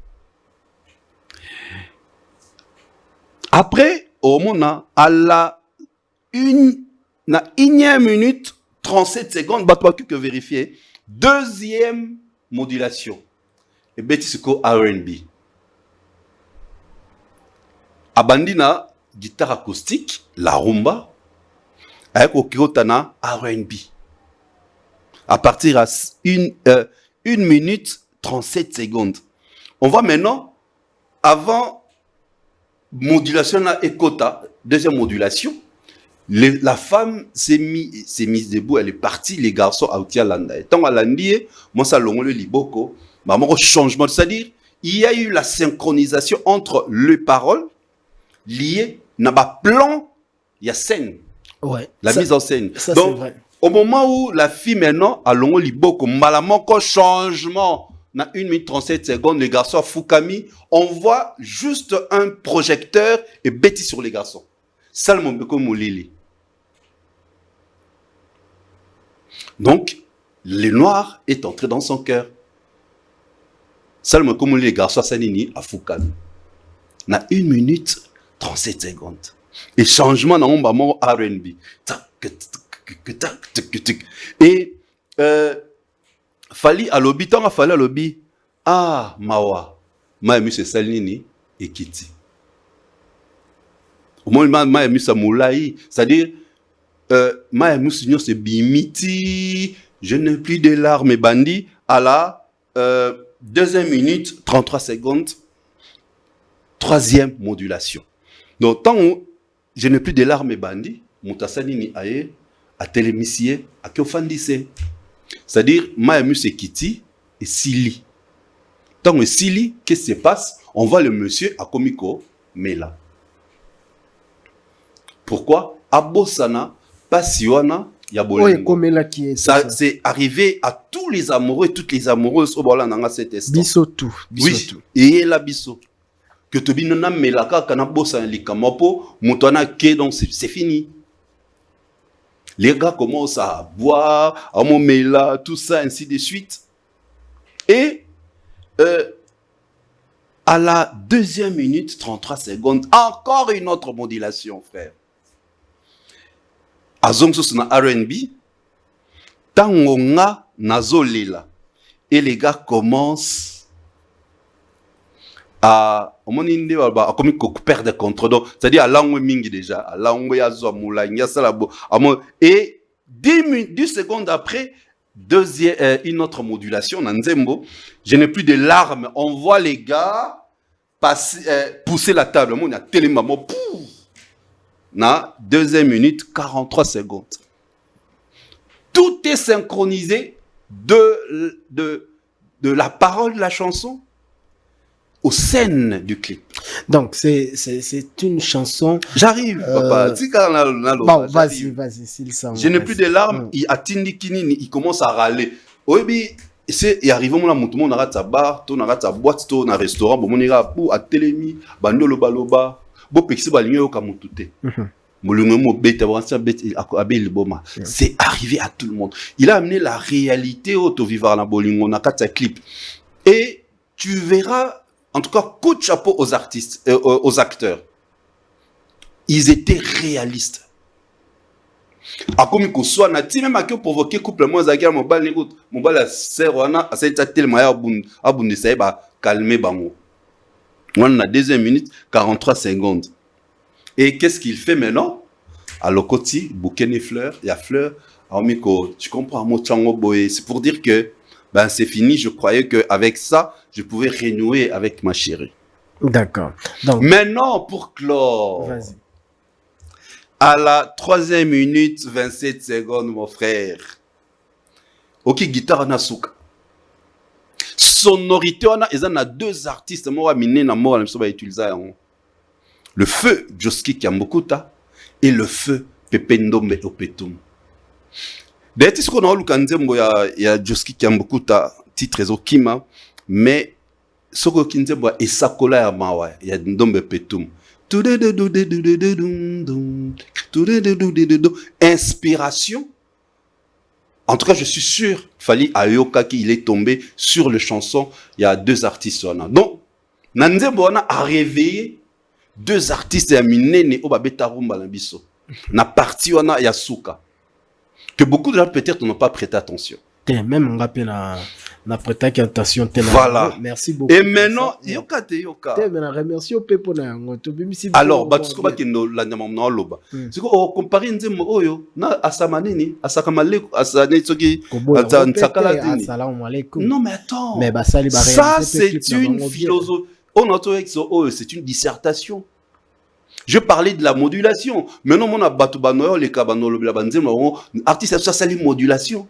Après, au moment à la 1e minute 37 secondes, bah toi que vérifier. Deuxième modulation. Et Betisiko R&B. Abandina guitare acoustique, la rumba, avec Okirotana R&B. À partir à 1 minute 37 secondes. On voit maintenant, avant modulation à Ekota, deuxième modulation, la femme s'est mise debout, elle est partie, les garçons à Outialanda. Et tant à l'Andier, moi ça l'on le liboko, maman changement, c'est-à-dire, il y a eu la synchronisation entre les paroles liées, n'a pas plan, il y a scène. Ouais. La mise en scène. Ça, donc, vrai. Au moment où la fille maintenant a l'ongo liboko, malamon changement, na 1 minute 37 secondes, les garçons à Fukami, on voit juste un projecteur et bêtis sur les garçons. Salmon beko moulili. Donc, le noir est entré dans son cœur. Salmon beko moulili, les garçons à Sanini, à Fukami. Na 1 minute 37 secondes. Et changement dans mon R&B. Et Fali à lobby, tant à Fali à lobby, ah, mawa, ma ému c'est Salini et Kitty. Au moins, ma ému c'est Moulaï, c'est-à-dire, ma ému c'est Bimiti, je n'ai plus de larmes, bandit, à la 2e minute, 33 secondes, 3e modulation. Donc, tant où je n'ai plus de larmes, bandit, Moutasanini aye, à télémissier, à Kyofandise. C'est-à-dire, Maëmu c'est Kitty et Sili. Tant que Sili, qu'est-ce qui se passe? On voit le monsieur à Komiko, Mela. Pourquoi? Abosana, Pasiwana, Yabolengo. Ça, c'est arrivé à tous les amoureux et toutes les amoureuses au Bola dans cet instant. Bisotou. Oui, et la biso. Que tu binona Melaka, kana bossa likamopo, moutona ke, donc c'est fini. Les gars commencent à boire, à momela, tout ça, ainsi de suite. Et À la 2e minute, 33 secondes, encore une autre modulation, frère. Azongso na R&B, tangonga nazolela. Et les gars commencent à perdre le contrôle. C'est-à-dire à langue mingi déjà, à langue yazo moula, et 10 secondes après, une autre modulation, Nanzembo, je n'ai plus de larmes. On voit les gars pousser la table. On a tellement na 2e minute, 43 secondes. Tout est synchronisé de la parole de la chanson aux scènes du clip. Donc, c'est une chanson... J'arrive, papa. Bon, vas-y, s'il s'en... Je n'ai plus de larmes. Il commence à râler. Oui, il arrive au moment où on a sa bar, on a sa boîte, on a un restaurant, on a pour à télémi, bandolo baloba, bo pexi balinyo kamutute. C'est arrivé à tout le monde. Il a amené la réalité au vivre na bolingo na kata clip. Et tu verras, en tout cas, coup de chapeau aux artistes, aux acteurs. Ils étaient réalistes. A comme que soit na ti même à que provoquer couple moi za guerre mobile la sœur wana a cette tellement abunde ça ba calmer bango. On a 2 minutes 43 secondes. Et qu'est-ce qu'il fait maintenant? À l'okoti, bouquet et fleurs, il y a fleurs. Tu comprends, c'est pour dire que ben, c'est fini. Je croyais qu'avec ça, je pouvais renouer avec ma chérie. D'accord. Donc, maintenant, pour clore, vas-y. À la 3e minute, 27 secondes, mon frère. Ok, guitare nasuka. Sonorité, on a 2 artistes, moi, miné na moi, je vais utiliser. Le feu Joski Kiambokuta et le feu Pepe Ndombe Opetum. D'ailleurs, ce qu'on a eu, il y a Joski Kiambokuta, titre Ezokima, mais ce qu'on a eu, et Sakola Yamawa, il y a Ndombe Petum. Inspiration. En tout cas, je suis sûr, Fali Ayoka, qu'il est tombé sur le chanson. Il y a 2 artistes. Donc, Nanzembo a réveillé 2 artistes ya minene o babeta rumba na biso na partie wana ya suka que beaucoup de gens peut-être n'ont pas prêté attention. Même on rappelle na prêté attention. Voilà. Merci beaucoup. Et maintenant yoka. Remercie au pepo na yango to bimisi. Alors batusko ba kendo la nyamamna loba. Siko o comparer nzemo oyo na asamanini asakamale asane tsoki atsakala dini. Assalamu alaikum. Non mais attends. Mais basali ba ça c'est une philosophie. C'est une dissertation. Je parlais de la modulation. Maintenant, on a batubano les cabano la banzem artiste ça c'est la modulation.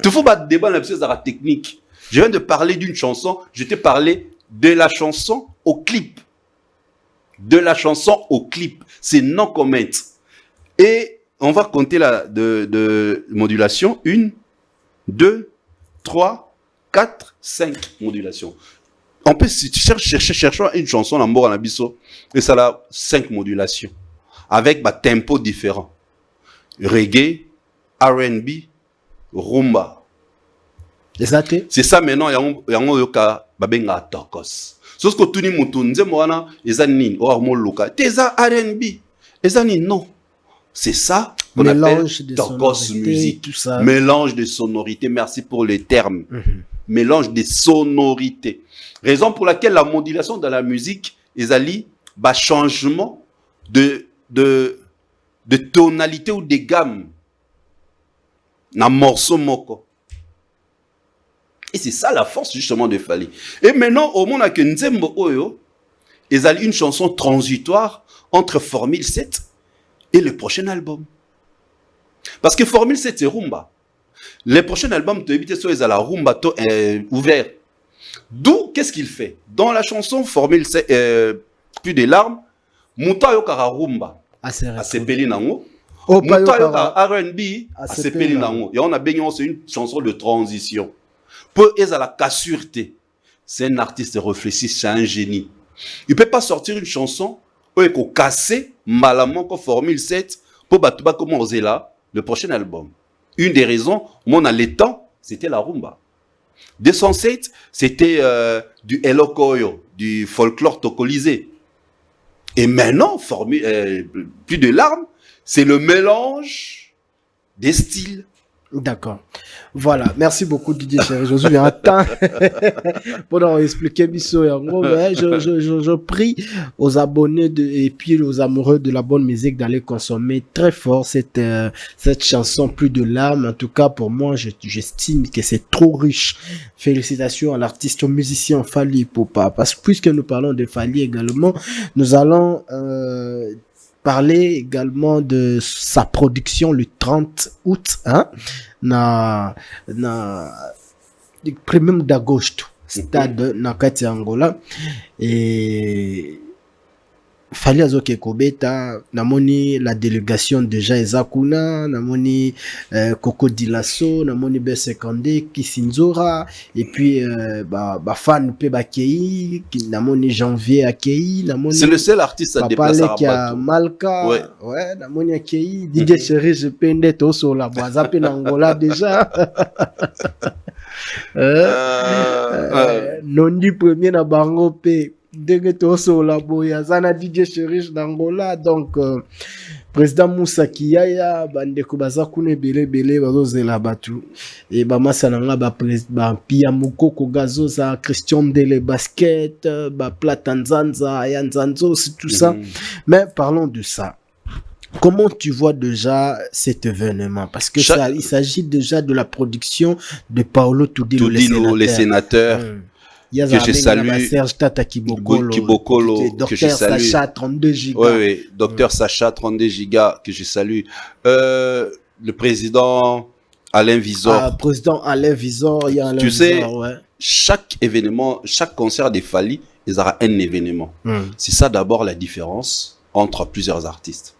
Tu faut pas débat là-dessus la technique. Je viens de parler d'une chanson, je t'ai parlé de la chanson au clip. De la chanson au clip, c'est non comment. Et on va compter la de modulation 1 2 3 4 5 modulations. On peut chercher une chanson en mort en abisso et ça a 5 modulations avec bah, tempo différents. Reggae, R&B, rumba. C'est ça maintenant yango yoka babenga tokos. So ce que tu ni mutu nzemo wana ezani o mo luka. Teza R&B. Ezani non. C'est ça qu'on appelle tokos musique. Tout ça. Mélange de sonorités. Merci pour les termes. Mélange de sonorités. Raison pour laquelle la modulation dans la musique est un changement de tonalité ou de gamme. Dans morceau moko. Et c'est ça la force justement de Fali. Et maintenant, au monde que Nzembo Oyo, ils ont une chanson transitoire entre Formule 7 et le prochain album. Parce que Formule 7 c'est rumba. Le prochain album, tu évites ça, ils ont la rumba ouvert. D'où, qu'est-ce qu'il fait? Dans la chanson Formule 7, plus de larmes, Mouta Yokara rumba. Asepeli nango. Mouta Yokara R&B. Asepeli nango. Et on a bien c'est une chanson de transition. Peu est à la cassureté. C'est un artiste réfléchi, c'est un génie. Il ne peut pas sortir une chanson où il faut casser malamment comme Formule 7 pour battre comme là le prochain album. Une des raisons, on a les temps, c'était la rumba. 207, c'était du Elokoyo, du folklore tokolisé. Et maintenant, plus de larmes, c'est le mélange des styles. D'accord. Voilà. Merci beaucoup, Didier Chéri. Je suis en temps pour expliquer Bisso. Je prie aux abonnés et puis aux amoureux de la bonne musique d'aller consommer très fort cette chanson, plus de larmes. En tout cas, pour moi, j'estime que c'est trop riche. Félicitations à l'artiste, au musicien Fally Ipupa. Parce que puisque nous parlons de Fally également, nous allons parler également de sa production le 30 août, hein, na premier d'agosto, stade na kati Angola, et Fally azoke kobeta, namoni la délégation déjà ezakuna, namoni Coco Dilasso, namoni Besekande, Kisinzora, et puis fan pe bakei, namoni Janvier akei, namoni c'est le seul artiste à déplacer à Rabat. Malka, ouais, namoni akei, DJ Chéri, je pende to sur la boisa pe na Angola déjà. Nondi premier na bango pe la boya zana DJ Chéri d'Angola. Donc président Moussa Kiyaya bandeko bazakune bele bazozela batu et bamasa nanga ba pia mukoko gazoza Christian Dele basket ba Platanzanza ya Nzanzo, c'est tout ça. Mais parlons de ça. Comment tu vois déjà cet événement? Parce que il s'agit déjà de la production de Paolo Tudilo, les sénateurs. Que je salue, Serge Tata Kibokolo, que je salue. Sacha 32 gigas. Oui, docteur Sacha 32 gigas, que je salue. Le président Alain Visor. Président Alain Visor, il y a Alain tu sais, Visor, ouais. Chaque événement, chaque concert de Fally, il y aura un événement. C'est ça d'abord la différence entre plusieurs artistes.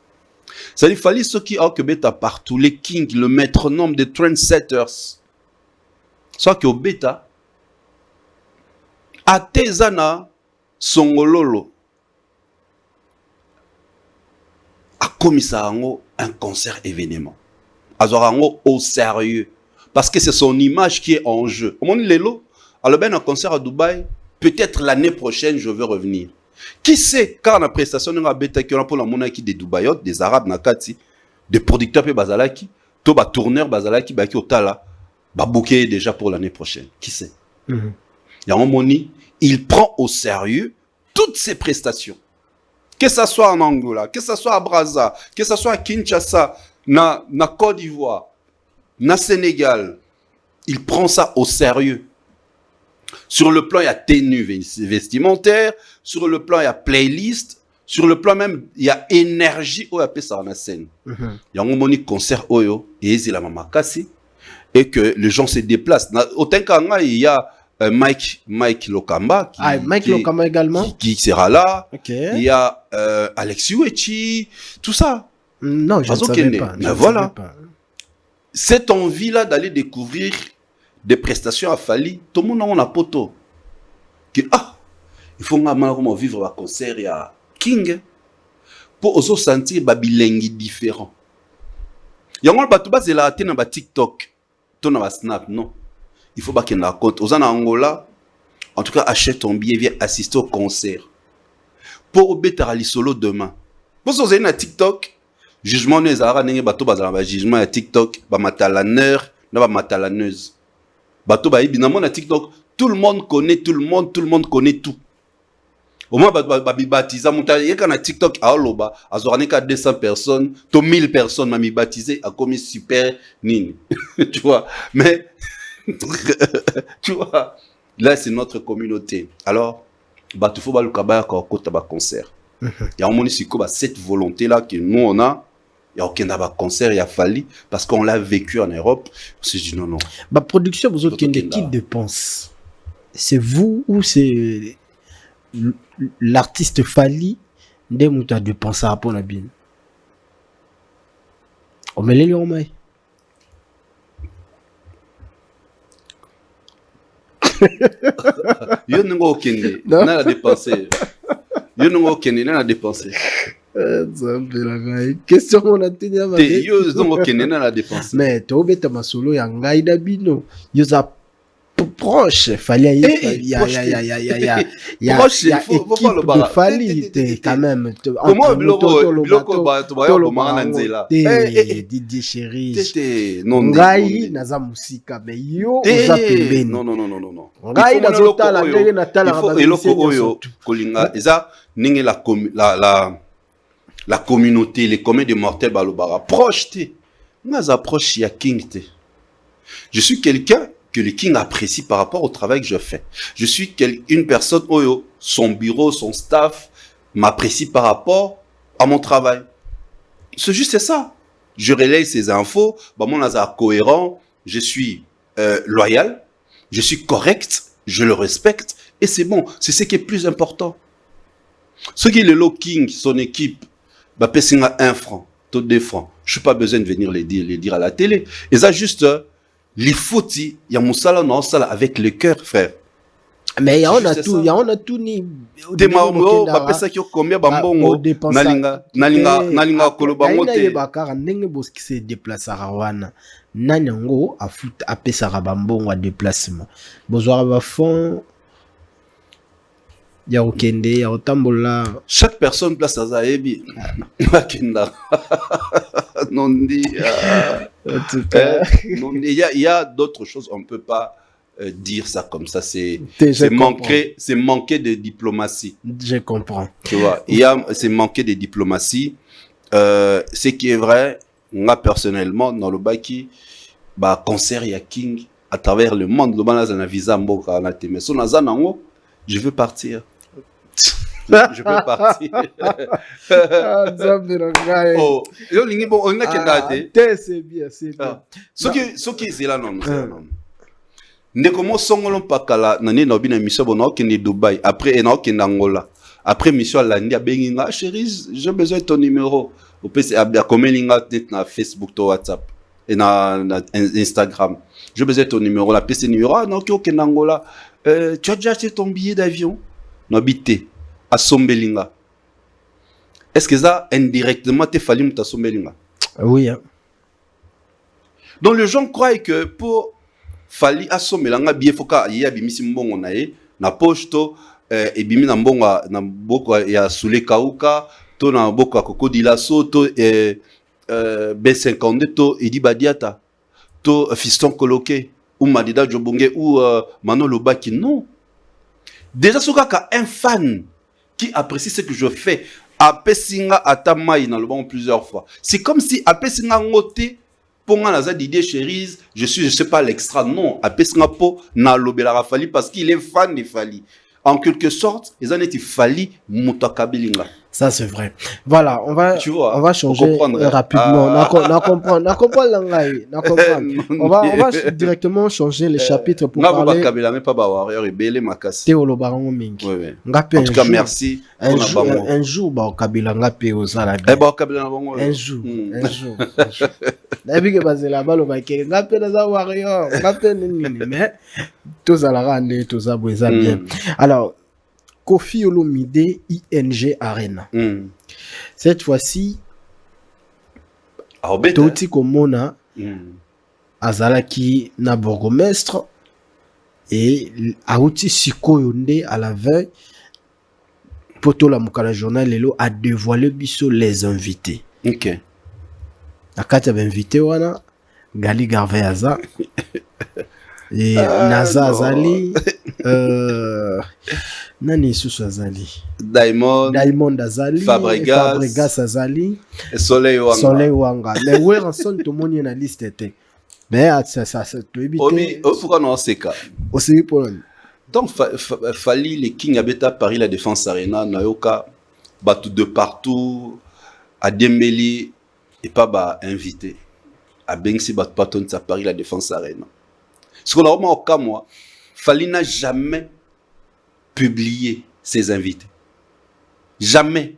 Ça dit Fally, ceux qui ont que bêta partout, les kings, le métronome des trendsetters. Soit que au bêta, Atezana Songololo a commis ça un concert événement. Azorango au sérieux. Parce que c'est son image qui est en jeu. Au moment Lelo, alors ben un concert à Dubaï, peut-être l'année prochaine je veux revenir. Qui sait quand la prestation de la bêta qui on a pour la monarchie des Dubaïot, des Arabes Nakati, des producteurs Bazalaki, Toba tourneur Bazalaki, Baki Otala, Babouké déjà pour l'année prochaine. Qui sait? Il prend au sérieux toutes ses prestations. Que ce soit en Angola, que ce soit à Brazza, que ce soit à Kinshasa, na Côte d'Ivoire, na Sénégal, il prend ça au sérieux. Sur le plan, il y a tenue vestimentaire, sur le plan, il y a playlist, sur le plan même, il y a énergie, il y a ça en scène. Il y a un concert, et il y a Mamakasi, et que les gens se déplacent. Autant qu'il y a Mike Lokamba Lokamba également qui sera là. Okay. Il y a Alexis Wechi, tout ça. Non, je ne savais pas. Mais voilà. Cette envie-là d'aller découvrir des prestations à Fally, tout le monde a un poteau. Il faut vivre un concert à King pour se sentir bilingue différent. Il y a un peu de TikTok, un Snap, non. Il faut pas qu'il y ait un compte. Aux Angola, en tout cas, achète ton billet, viens assister au concert. Pour obéter solo demain. Pour vous avez un TikTok, jugement n'est pas un jugement à TikTok, ba matalaneur, ba matalaneuse. Bato ba évidemment na TikTok, tout le monde connaît tout le monde connaît tout. Au moins ba baptiser monta yeka na TikTok a loba, azorane ka 200 personnes, to 1000 personnes m'a baptisé a commis super nini. Tu vois, mais tu vois, là c'est notre communauté. Alors, il faut le concert. Il y a un moment cette volonté là que nous on a. Il y a aucun concert, il y a Fally parce qu'on l'a vécu en Europe. On s'est dit non. Ma production, vous autres, qui dépense? C'est vous ou c'est l'artiste Fally des moutons de penser à la bine? On met les lions, mais. Yo n'engo aucun n'a la dépensé. Yo n'engo aucun n'a la dépensé. Question on a tenu à yo n'engo aucun n'a la dépensé. Mais to beta masolo ya ngai da bino. Yo za proche fallait proche il faut pas le de Fali quand même comment Didier Chéri ngai naza musika mais yo oza pembeni non ngai nazotala ndenge natala eloko oyo kolinga eza ninge la communauté les communs de mortels balobara proche te naza proche ya king te. Je suis quelqu'un que le king apprécie par rapport au travail que je fais. Je suis une personne où son bureau, son staff m'apprécie par rapport à mon travail. C'est juste ça. Je relaye ces infos, mon hasard cohérent, je suis loyal, je suis correct, je le respecte, et c'est bon. C'est ce qui est plus important. Ce qui est le king, son équipe, paye 1 franc, 2 francs. Je n'ai pas besoin de venir les dire à la télé. Et ça juste... les fautes, il y a mon salaire non salaire avec le cœur, frère. Mais il y a tout ni. Des mambo, ça qui combien bambongo, nalinga kolobango te. Bakara ndenge boski se déplacer rawana. Nanyango a foot a pesa bambongo a déplacement. Bozwa ba fond. Ya okende, ya otambola. Chaque personne place à Zaebi. Makenda. Non dit. Il y a d'autres choses, on ne peut pas dire ça comme ça. C'est manquer de diplomatie. Je comprends. Tu vois, c'est manquer de diplomatie. Ce qui est vrai, moi personnellement, dans le baki, concert ya King à travers le monde, le bana na visa mboka na te. Mais son nazanango, je veux partir. Je peux partir. Oh, c'est bien, c'est bien. Ce qui est là, non. Ndeko songolo pakala nani na bina mission bona okende Dubaï après na okende Angola. Après mission landi abenginga chérie, j'ai besoin de ton numéro. Au PC a komelinga na Facebook to WhatsApp et na Instagram. J'ai besoin de ton numéro, la PC numéro non okende Angola. Tu as déjà acheté ton billet d'avion? No bité. À Sombelinga. Est-ce que ça, indirectement, t'es fallu à Sombelinga? Oui. Hein. Donc, les gens croient que pour Fali à Sombelinga, bien faut qu'il y ait bimisi mbongo na poche to et bimi na mbongo na boko ya Soule Kauka to na boko Koko Dilaso to B52 to Edi Badiata to Fiston Koloke ou Madida Jobonge ou Mano Lobaki. Non. Déjà, ce cas un fan qui apprécie ce que je fais, Apesinga Atamaï dans le bon plusieurs fois. C'est comme si Apesinga Ngote, pour moi, Didier Chérise, je sais pas l'extra, non. Apesinga Po, na Lobelara Fali, parce qu'il est fan de Fali. En quelque sorte, ils en étaient Fali Moutakabilinga. Ça, c'est vrai. Voilà, on va changer rapidement. On va directement changer les chapitres pour parler. En tout cas, merci. Un jour, Kabila Ngapé aux Arabes. Un jour. Alors, Kofi Olomide ING Arena. Cette fois-ci, Toti Komona Azalaki na bourgmestre et Aouti Sikoyonde à la veille Poto la Mukala Journal Lelo a dévoilé biso les invités. Ok. Akati avait invité wana Gali Garveaza et Naza Azali Nani Susu Azali Diamond Azali Fabregas Azali Soleil Wanga mais ouais ranson tout monde na liste était mais ça to éviter pourquoi non c'est cas aussi pour donc Fali les King Abeta Paris la Défense Arena Nayoka batu de partout à Dembélé et pas invité à Bengsi batu patron à Paris la Défense Arena. Ce qu'on a vraiment au cas moi Fali n'a jamais publié ses invités. Jamais.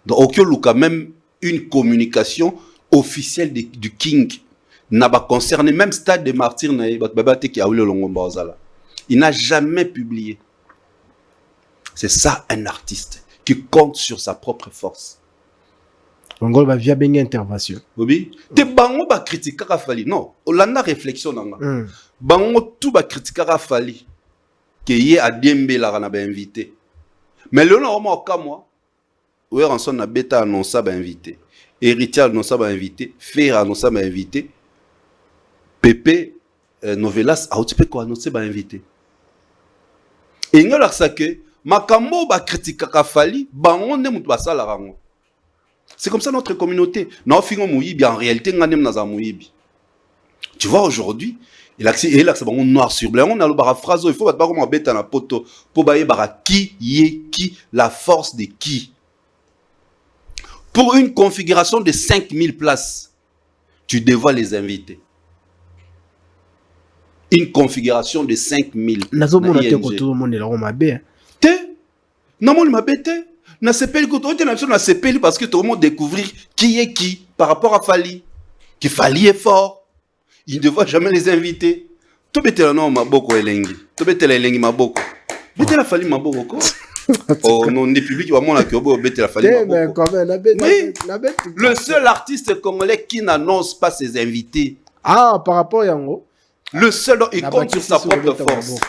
Donc, aucun cas, même une communication officielle du King n'a pas concerné, même Stade de Martyrs, il n'a jamais publié. C'est ça un artiste qui compte sur sa propre force. Ngolo ba via benga intervention. Oui. Te bango ba critiquer ka fali. Non, olanda réflexion nanga. Bango tout ba critiquer ka fali. Que yé a Dembe la na ba invité. Mais le nom au cas moi. Ouais, Ranson na beta annonça ba invité. Héritier annonça ba invité. Fer annonça ba invité. Pepe Novelas a otipe ko annoncer ba invité. Et ngala ça que makambo ba critiquer ka fali, bango ne mutu basala rango. C'est comme ça notre communauté. Non, fingo mouyibi, en réalité, on a mouyibi. Tu vois, aujourd'hui, il a un noir sur blanc. On a le phrase, il faut pas comment bête dans la poto pour bailler qui est qui, la force de qui. Pour une configuration de 5000 places, tu devrais les inviter. Une configuration de 5000. Nazo mona te ko tout le monde est là on m'a bien. Te, non mon m'a bête. Na sepeli na sepeli parce que tout le monde découvrir qui est qui par rapport à Fali. Que Fali est fort. Il ne devrait jamais les inviter. To betela no maboko elengi. To betela elengi maboko. Betela Fali maboko ko. Oh non, des publics va mona que obo betela Fali maboko. Le seul artiste congolais qui n'annonce pas ses invités. Ah, par rapport à Yango. Le seul, il compte sur sa propre force.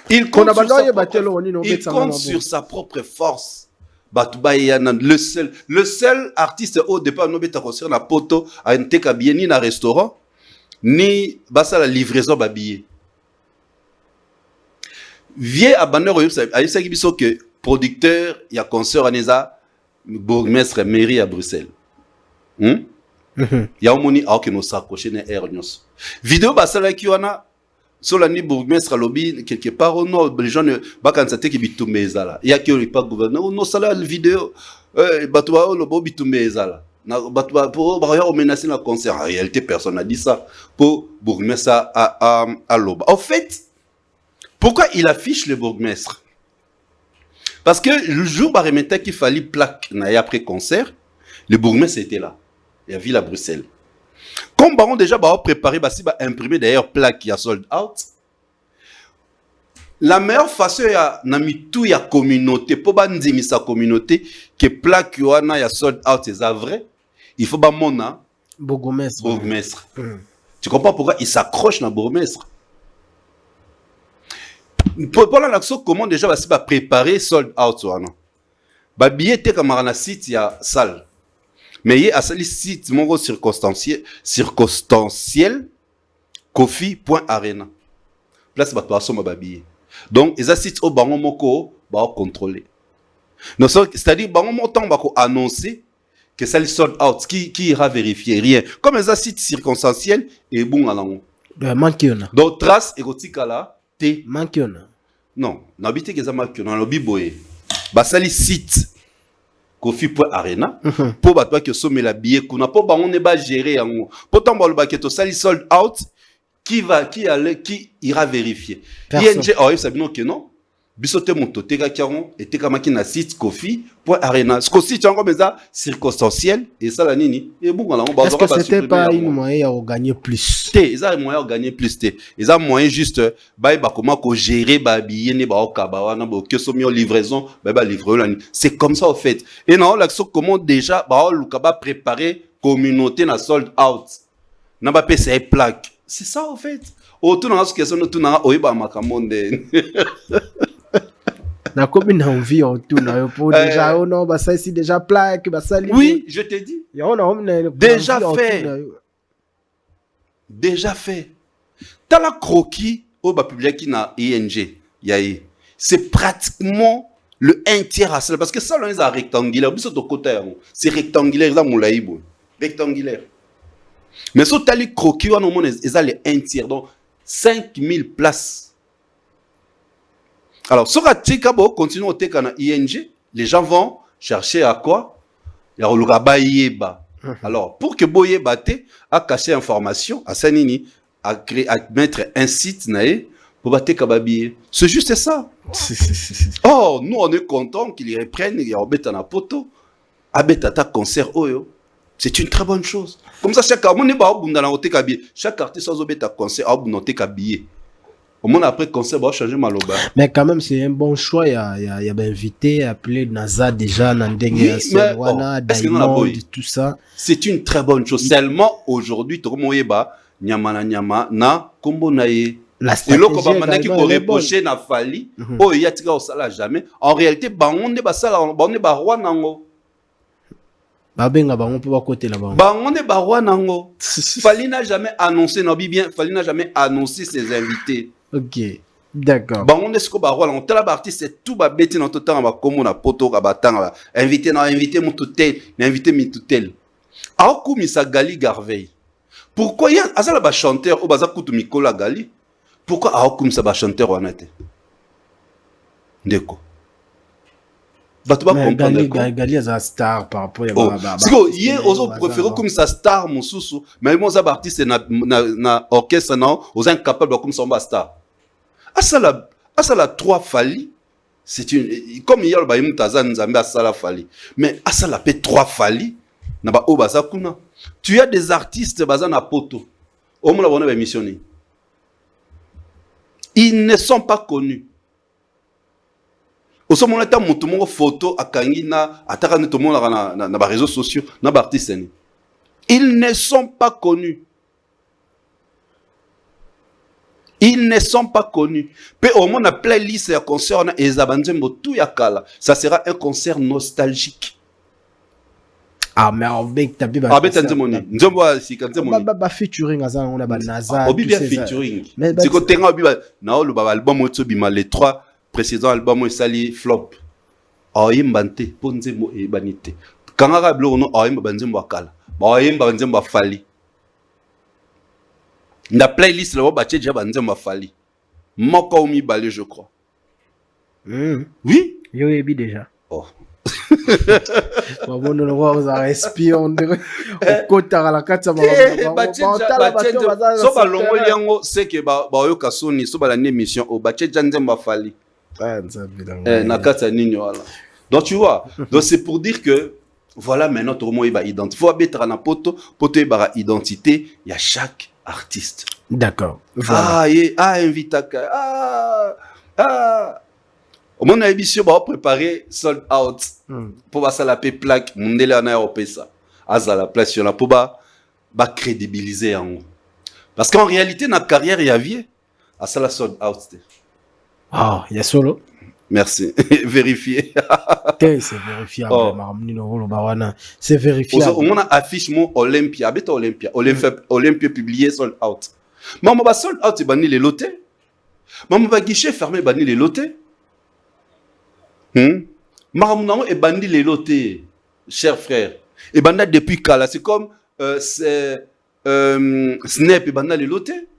Il compte sur sa propre force. Le seul artiste au départ, nous avons construit un poto à un tekabie ni un restaurant, ni la livraison babillé. Vieux à Banner, il y a que producteur, il y a concert à Neza, bourgmestre mairie à Bruxelles. Il y a un moni à qui nous s'accroche dans l'air. Vidéo basala qui wana. Sur la nuit, bourgmestre lobby, quelque part, les gens ne pas quand ça qui bitumbe ezala. Il y a qui n'est pas gouverneur, non, ça la vidéo, batwa le beau bitumbe ezala. Batwa pour menacer le concert. En réalité, personne n'a dit ça. Pour bourgmestre à l'Oba. En fait, pourquoi il affiche le bourgmestre? Parce que le jour où qu'il fallait plaque après concert, le bourgmestre était là. Il y a ville à Bruxelles. Comme on déjà préparé, imprimer d'ailleurs plaque qui a sold out. La meilleure façon de la communauté, pour que sa communauté, que plaque qui a sold out, c'est vrai. Il faut que mon bourgmestre. Tu comprends pourquoi il s'accroche dans le bourgmestre? Pour l'action, comment déjà va préparer sold out? Bah billet t'es comme un site il y a salle. Mais il y a un site circonstanciel Kofi.arena. Là, c'est pas ma billet. Donc, il y a un site au bango moko va contrôler. C'est-à-dire, bango montant va annoncer que ça sold out. Qui ira vérifier? Rien. Comme il y a un site circonstanciel et bon à l'angle. Donc, trace érotique à la T. Mankiona. Non, n'habitez que ça mankiona. L'objet boye. Bah, ça les sites. Kofi.arena pour battre que somme la billet qu'on pour on ne pas gérer en pourtant le baquet to sali sold out qui ira vérifier ING oh ça bien que non bisote monto teka kiaron et teka makina site Kofi.arena ce que tu encore mais ça circonstanciel et ça la nini et bon on va est-ce que c'était pas une moyen à gagner plus ils ont moyen de gagner plus ils ont moyen juste comment gérer billet ne ba okaba na que somme livraison livrer c'est comme ça en fait et non l'action comment déjà lukaba préparer communauté na sold out na ba PC plaque c'est ça en fait autour dans ce question tout na oyiba makamonde na comme une envie autour na pour déjà on ba ça ici déjà plaque ba ça oui je te dis déjà fait déjà fait t'as la croquis au bas public qui na ING yaï c'est pratiquement le 1/3 à cela parce que ça là est rectangulaire c'est rectangulaire là mon laïbo rectangulaire mais sur t'as les croquis on a les 1/3 donc 5000 places. Alors, sur Atikabo, continue au Tekana ING, les gens vont chercher à quoi? Alors, pour que Boyeba a caché information, à Sanini, à mettre un site pour battre Kababiye. C'est juste ça. Oh, nous, on est content qu'ils reprennent, il y a un poto, Abetata concert Oyo. C'est une très bonne chose. Comme ça, chaque artiste a un concert à Bunante Kabiye. Au moins après concert va changer maloba. Mais quand même c'est un bon choix, il y a invité appelé Naza déjà Nandenge Oui, mais Wana, est-ce que nous la Diamond boy? tout ça. C'est une très bonne chose. Seulement aujourd'hui to moyeba nyama na kombo na ye. La Et là, stratégie quand on a reproché na fali, oh il y a tika au sala jamais. En réalité, bangonde ba sala, bangonde ba roi nango. Babenga bango po ba côté là bango. Bangonde ba roi nango. Fali n'a jamais annoncé, non bien, Fali n'a jamais annoncé ses invités. OK. D'accord. Bangonde ce ko ba roi, on tela ba artiste c'est tout ba beti na totan ba komo na poto ka batanga ba. Invité mon tutel, invité mi tutel. Aoku misa Gali Garvey. Pourquoi il y a azala ba chanteur au baza kutu Mikola Gali? Pourquoi Aoku misa ba chanteur wana te? Ndeko. Bato ba comprendre ko. Gali as a star par rapport à Siko yé ozo préférer comme sa star mususu, mais moi za artiste na orchestre na oza incapable comme son star. Asala trois Fali, c'est une comme il y a le baïm tazan nzambe asala Fali. Mais asala pe trois Fali na ba o baza kuna. Tu as des artistes baza na poto. Au moins la bonne émission. Ils ne sont pas connus. Au moment où tu as photo à Kangina, à Takane, tout le monde dans les réseaux sociaux, dans les artistes. Ils ne sont pas connus. Ils ne sont pas connus. Puis au moins, la playlist et concert, ça sera un concert nostalgique. Ah, mais avec ta bible. Ah, mais t'as money. Nous avons si quand bah featuring on a Naza. Obi bien featuring. C'est que t'es obi na le album Otsobima les trois précédents albums sali flop. Ah yimbante ponzemo e banite. Kangara blo no ah yimba banzembo akala. Ba yimba banzembo Fali. Na playlist là ba tché déjà banzembo Fali. Moko omi balé je crois. Oui? Yo ebi déjà. Oh. Bon, on a respiré, on kota la kata ba so ba longo liango c'est que ba yo kasoni so ba la émission au bache janzemba Fali. Na kata nini wala. Donc tu vois, donc c'est pour dire que voilà maintenant tout le monde va identifier. Faut habiter na poto ba identité, il y a chaque artiste. D'accord. Voilà. Invita au moment où l'émission va préparer sold out pour va la plaque mondele en européen à la place sur la pour ba crédibiliser en parce qu'en réalité notre carrière y a vie à ça la sold out. Ah, il y a solo. Merci. Vérifié. C'est vérifiable. C'est vérifiable. On a affiche mon Olympia, bête Olympia publié sold out. Maman va sold out et banni les lotés. Maman va guichet fermé banni les lotés. Maramounan et bandi les lotés, cher frère. Et banda depuis Kala, c'est comme Snap et banda les lotés.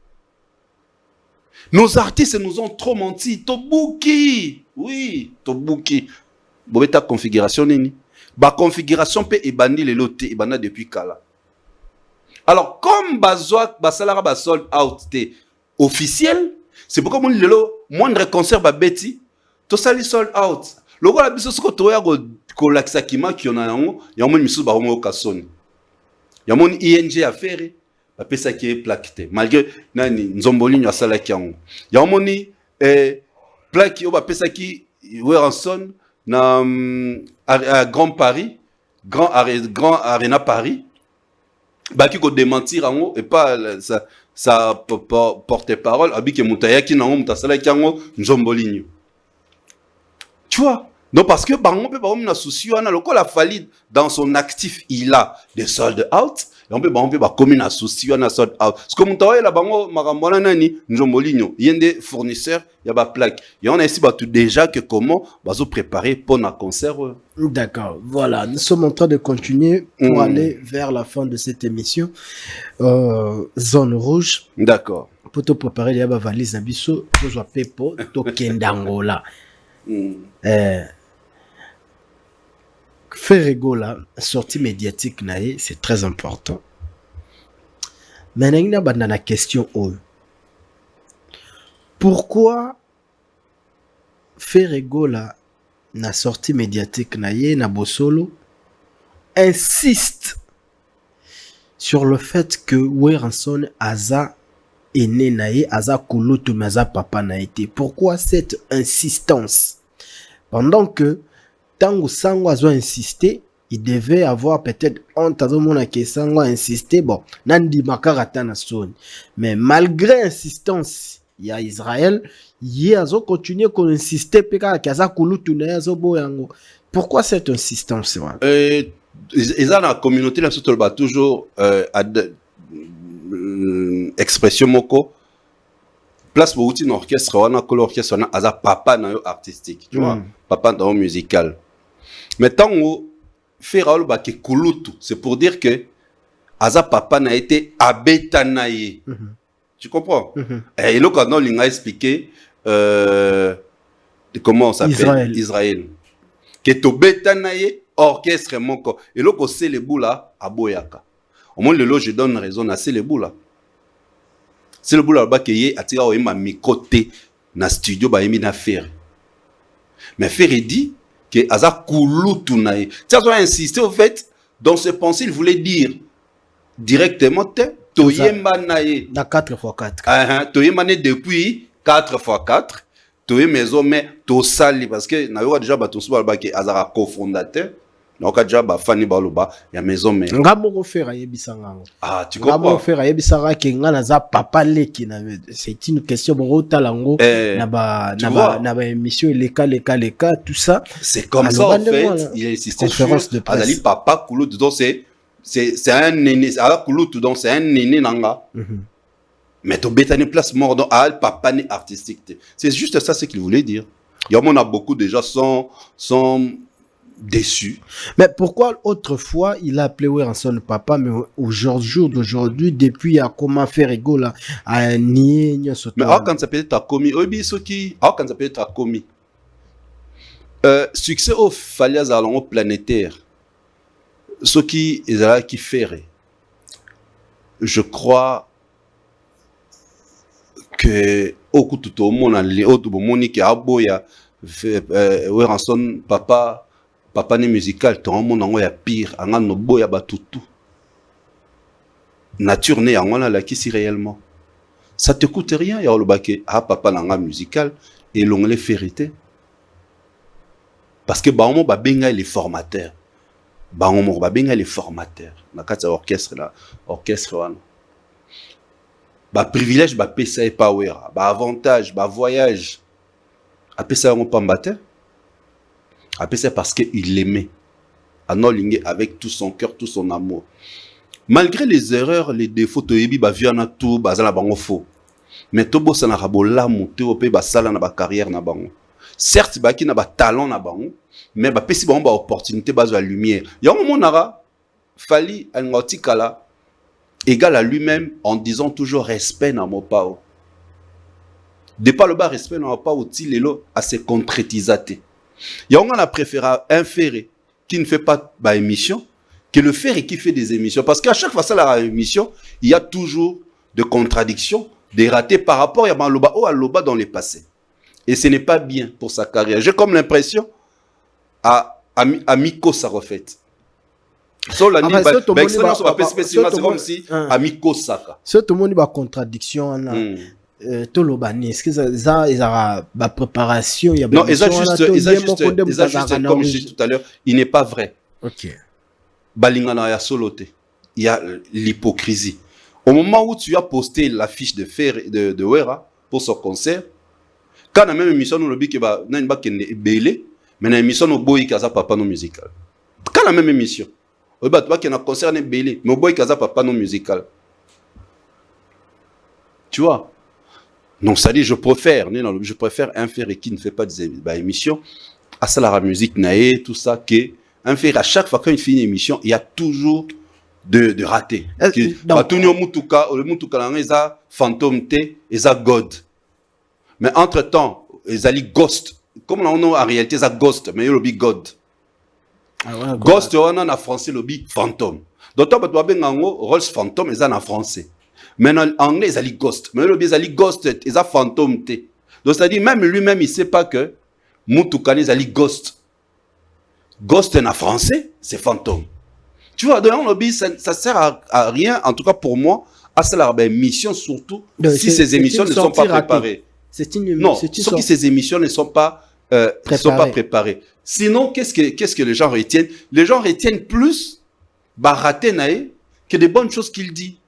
Nos artistes nous ont trop menti. Tobuki, oui, Tobuki. Bobeta configuration nini. Ba configuration pe et bandi les lotés et banda depuis Kala. Alors comme bazoak basalara ba sold out té officiel, c'est pourquoi mon lelo moindre concert ba beti, to sali sold out. Logo la biso soko toya ko lakisa kima ki ona yango ya mon misu ba homo kasoni ya mon ING affaire ba pesa ki plaque malgré nani nzombolinyo asala ki yango ya moni plaque o ba pesa ki Weranson na à Grand Paris Grand Arena Paris ba ki ko démentir yango et pas ça porte-parole abi ke mutaya ki nango mutasala ki yango nzombolinyo. Tu vois? Donc parce que on peut pas souci on a le la Fali dans son actif il a des sold out et on peut comme un souci on a sold out parce que mon travail là bango marambona nani nzombolinyo yende fournisseur il y a ba plaque et on a ici tout déjà que comment bazo préparer pour un concert. D'accord, voilà, nous sommes en train de continuer pour aller vers la fin de cette émission. Zone rouge. D'accord. Pour te préparer il y a ba valise nabiso pour pepo to kendangola. Ferrego là, sortie médiatique nae, c'est très important. Maintenant, il y a la question pourquoi Ferrego là, na sortie médiatique nae, na Bosolo, insiste sur le fait que Weranson Aza aîné nae aza kulutu mais aza papa na été. Pourquoi cette insistance? Pendant que tango sango azo insister, il devait avoir peut-être honte à mon que sango insister, bon nandi makarata na soni. Mais malgré insistance il y a Israël, il a continué à insister peka kaza kulutu na azo boyango. Pourquoi cette insistance? Ils ont la communauté là surtout toujours expression moko place pour outil orchestre on a que l'orchestre on a aza papa na yo artistique, tu vois, papa dans musical. Mais tant où faire au ba ke kulutu, c'est pour dire que aza papa n'a été abetanaye. Tu comprends? Et là quand on l'a expliqué comment on s'appelle Israël. Que to betanaye orchestre moko et là ko c'est le boula à boyaka. Au moins le je donne raison à c'est le boula. C'est le boula ba ke yé atira o ma mi côté na studio ba yemi na faire. Mais faire dit que aza kulutu naye. Ça doit insister au fait dans ce pensée il voulait dire directement toyemba naye na 4x4. Toyemba né depuis 4x4. Toye maison mais to sali parce que na yo déjà ba to soba ba ke azara cofondateur. Donc déjà ba fani baloba ya maison mais ngamo faire yebisanga. Tu comprends? Ngamo faire yebisanga ke ngana za papa leki na c'est une question bon talango na ba émission leka tout ça. C'est comme ça en fait, il a insisté sur azali papa Kulu donc c'est un néné ala Kulu donc c'est un néné nanga. Mais ton bétane place mort donc al papa né artistique. C'est juste ça ce qu'il voulait dire. Il y a beaucoup de gens sont déçus. Mais pourquoi autrefois il a appelé Weranson papa, mais aujourd'hui, depuis à comment faire ego là, à nier mais quand ça peut être commis, quand ça peut être commis. Succès au Falias Alongo planétaire, ce qui est là qui ferait, je crois que au coup tout le monde a l'autre monde qui a boya Weranson papa né musical tout le monde en a pire en no boya batutu nature né en la qui si réellement ça te coûte rien ya le baké papa nanga musical et l'onglet vérité parce que baomo ba benga les formateurs baomo ba benga les formateurs na kata orchestre là orchestre wana ba privilège ba pesa et power ba avantage ba voyage a pesa on pambate a pesa parce que il l'aimait anolingue avec tout son cœur tout son amour malgré les erreurs les défauts toyebi ba viana tout bazala bango faux mais to bossa na rabola monter au pe ba sala na ba carrière na bango certes ba ki na ba talent na bango mais ba pesi bango ba opportunité ba zo lumière ya moment nara fali ngotikala égal à lui-même en disant toujours respect dans mon pao. De par le bas respect dans mon pao, il à se concrétiser. Il y a un préféré un ferré qui ne fait pas d'émission que le ferré qui fait des émissions. Parce qu'à chaque fois ça la émission, il y a toujours des contradictions, des ratés par rapport à Loba ou à Loba dans le passé. Et ce n'est pas bien pour sa carrière. J'ai comme l'impression à Miko ça refait. So la expérience va c'est comme si Amiko Saka. Ce tout le monde va contradiction là. Tout le bani est-ce que ça ils a ba préparation il y a non ils a juste comme je disais tout à l'heure il n'est pas vrai. OK. Balingana ya soloté. Il y a l'hypocrisie. Au moment où tu as posté l'affiche de Wera pour son concert quand la même émission nous le dit que ba na une ba kende belé mais na émission no boy kaza papa no musical. Quand la même émission oui, bah, toi qui n'a concerné Belé, mais boy kaza papa non musical. Tu vois? Donc ça dit je préfère un frère qui ne fait pas des émissions à ça la musique naé tout ça que un frère à chaque fois qu'il finit une émission, il y a toujours de ratés. Bah tout le mutuka là ça fantôme T et ça god. Mais entre-temps, ils allaient ghost. Comme on a en réalité ça ghost, mais il y a god. Ghost on a en français le big fantôme. Donc toi tu as bien en Rolls fantôme ils en français. Mais en anglais ils allaient ghost. Mais le ils ghost ils a fantôme t. Donc c'est à dire même lui-même il sait pas que mutukani ils allaient ghost. Ghost en français c'est fantôme. Tu vois donc le ça sert à rien en tout cas pour moi à cela émission surtout si ces émissions ne sont pas préparées. Non, sauf que ces émissions ne sont pas préparées. Sinon, qu'est-ce que les gens retiennent? Les gens retiennent plus raté nae que des bonnes choses qu'il dit.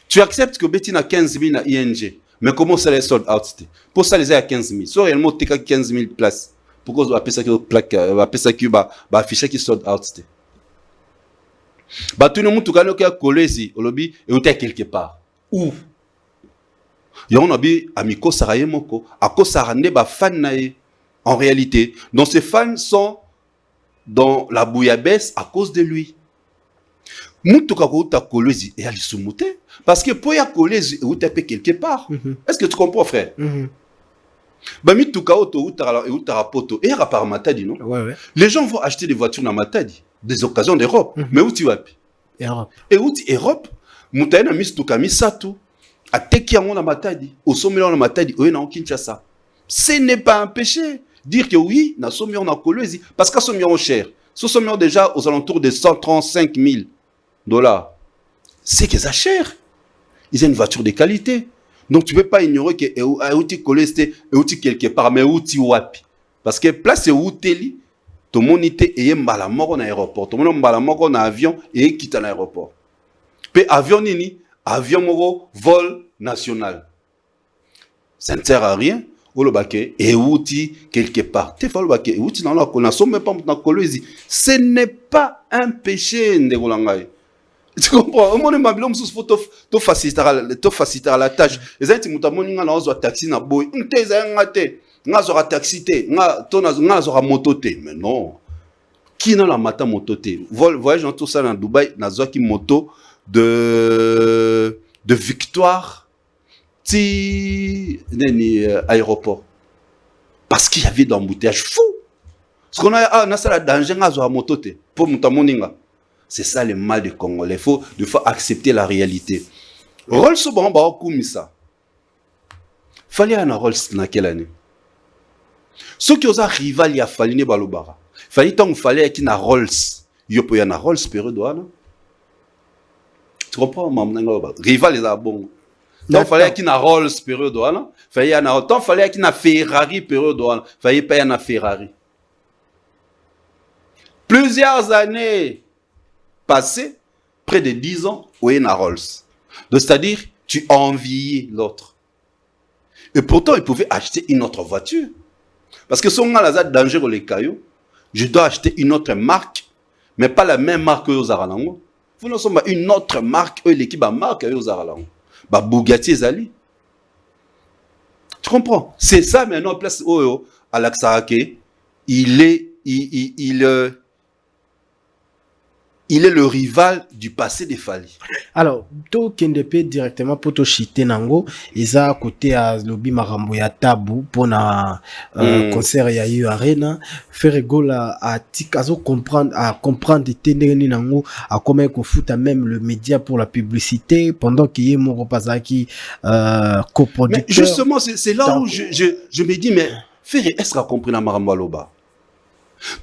Tu acceptes que Betty n'a 15 000 à ING, mais comment ça les sold out? Pour ça, les a à 15 000. Soit réellement, tu as 15 000 places. Pourquoi on va appeler ça que plaque, appeler ça que afficher qui sold out? Tout le monde qui a collé ici, au lobby, et où tu es quelque part. Où? Il y a un ami, Amiko Sarayemoko, à cause Sarande, fan nae. En réalité, donc ces fans sont dans la bouillabaisse à cause de lui. Mutuka ko ta kolezi et ali sumute parce que pour ya kolezi ou taper quelque part. Est-ce que tu comprends, frère? Ba mituka auto ou ta poto et à part Matadi, non? Ouais. Les gens vont acheter des voitures dans Matadi, des occasions d'Europe. Mais où tu vas? Europe. Et où tu Europe? Mutaina mistuka misatu a teki yango na Matadi, au sommet na Matadi, o na Kinshasa. Ce n'est pas un péché. Dire que oui, na sommet on a kolezi parce qu'à sommet on cher. Ce sommet déjà aux alentours de 135 000 $. C'est que ça cher. Ils ont une voiture de qualité. Donc tu ne peux pas ignorer que outi koleste outi quelque part mais outi wapi. Parce que place où teli to monité et mbala moko na aéroport. To mono mbala moko na avion et quitte l'aéroport. Pe avion nini? Avion moko vol national. Ça ne sert à rien. Et outi quelque part. Ce n'est pas un péché. Tu comprends? Tu faciliter la tâche. Les gens qui ont un taxi na boy, taxi moto. Mais non. Qui n'a la mata moto? Voyage dans tout ça dans Dubaï, na qui moto de Victoire. Aéroport. Parce qu'il y avait d'embouteillage fou. Ce qu'on a ça la danger à moto pour moutamoninga. C'est ça le mal du Congolais. Il faut accepter la réalité. Rolls bon ba kumisa. Fallait un Rolls na quelle année? Ceux qui ont rival il y a fallu ne balobara. Fallait qu'il na Rolls. Yo po ya na Rolls période douane. Tu comprends maman rival les a bon. Donc, il fallait qu'il y ait un Rolls période. Il fallait qu'il y ait un Ferrari période. Il fallait pas un Ferrari. Plusieurs années passées, près de 10 ans, où il y a un Rolls. C'est-à-dire, tu envies l'autre. Et pourtant, il pouvait acheter une autre voiture. Parce que si on a la dangereux les cailloux, je dois acheter une autre marque, mais pas la même marque que aux Aralango. Vous n'avez pas une autre marque, l'équipe à marque aux Aralango. Bugatti Zali. Tu comprends? C'est ça maintenant, place à l'Aksarake. Il est le rival du passé des Fali. Alors, to kendepe directement pour to chiter nango, eza à côté à lobby marambo ya tabu pour na concert ya eu arena, faire gola à tikazo comprendre tendeni nango à comment qu'on fout même le média pour la publicité pendant qu'il y a mon repasaki coproducteur. Mais justement, c'est là où je me dis mais faire est-ce qu'on comprend na marambo loba?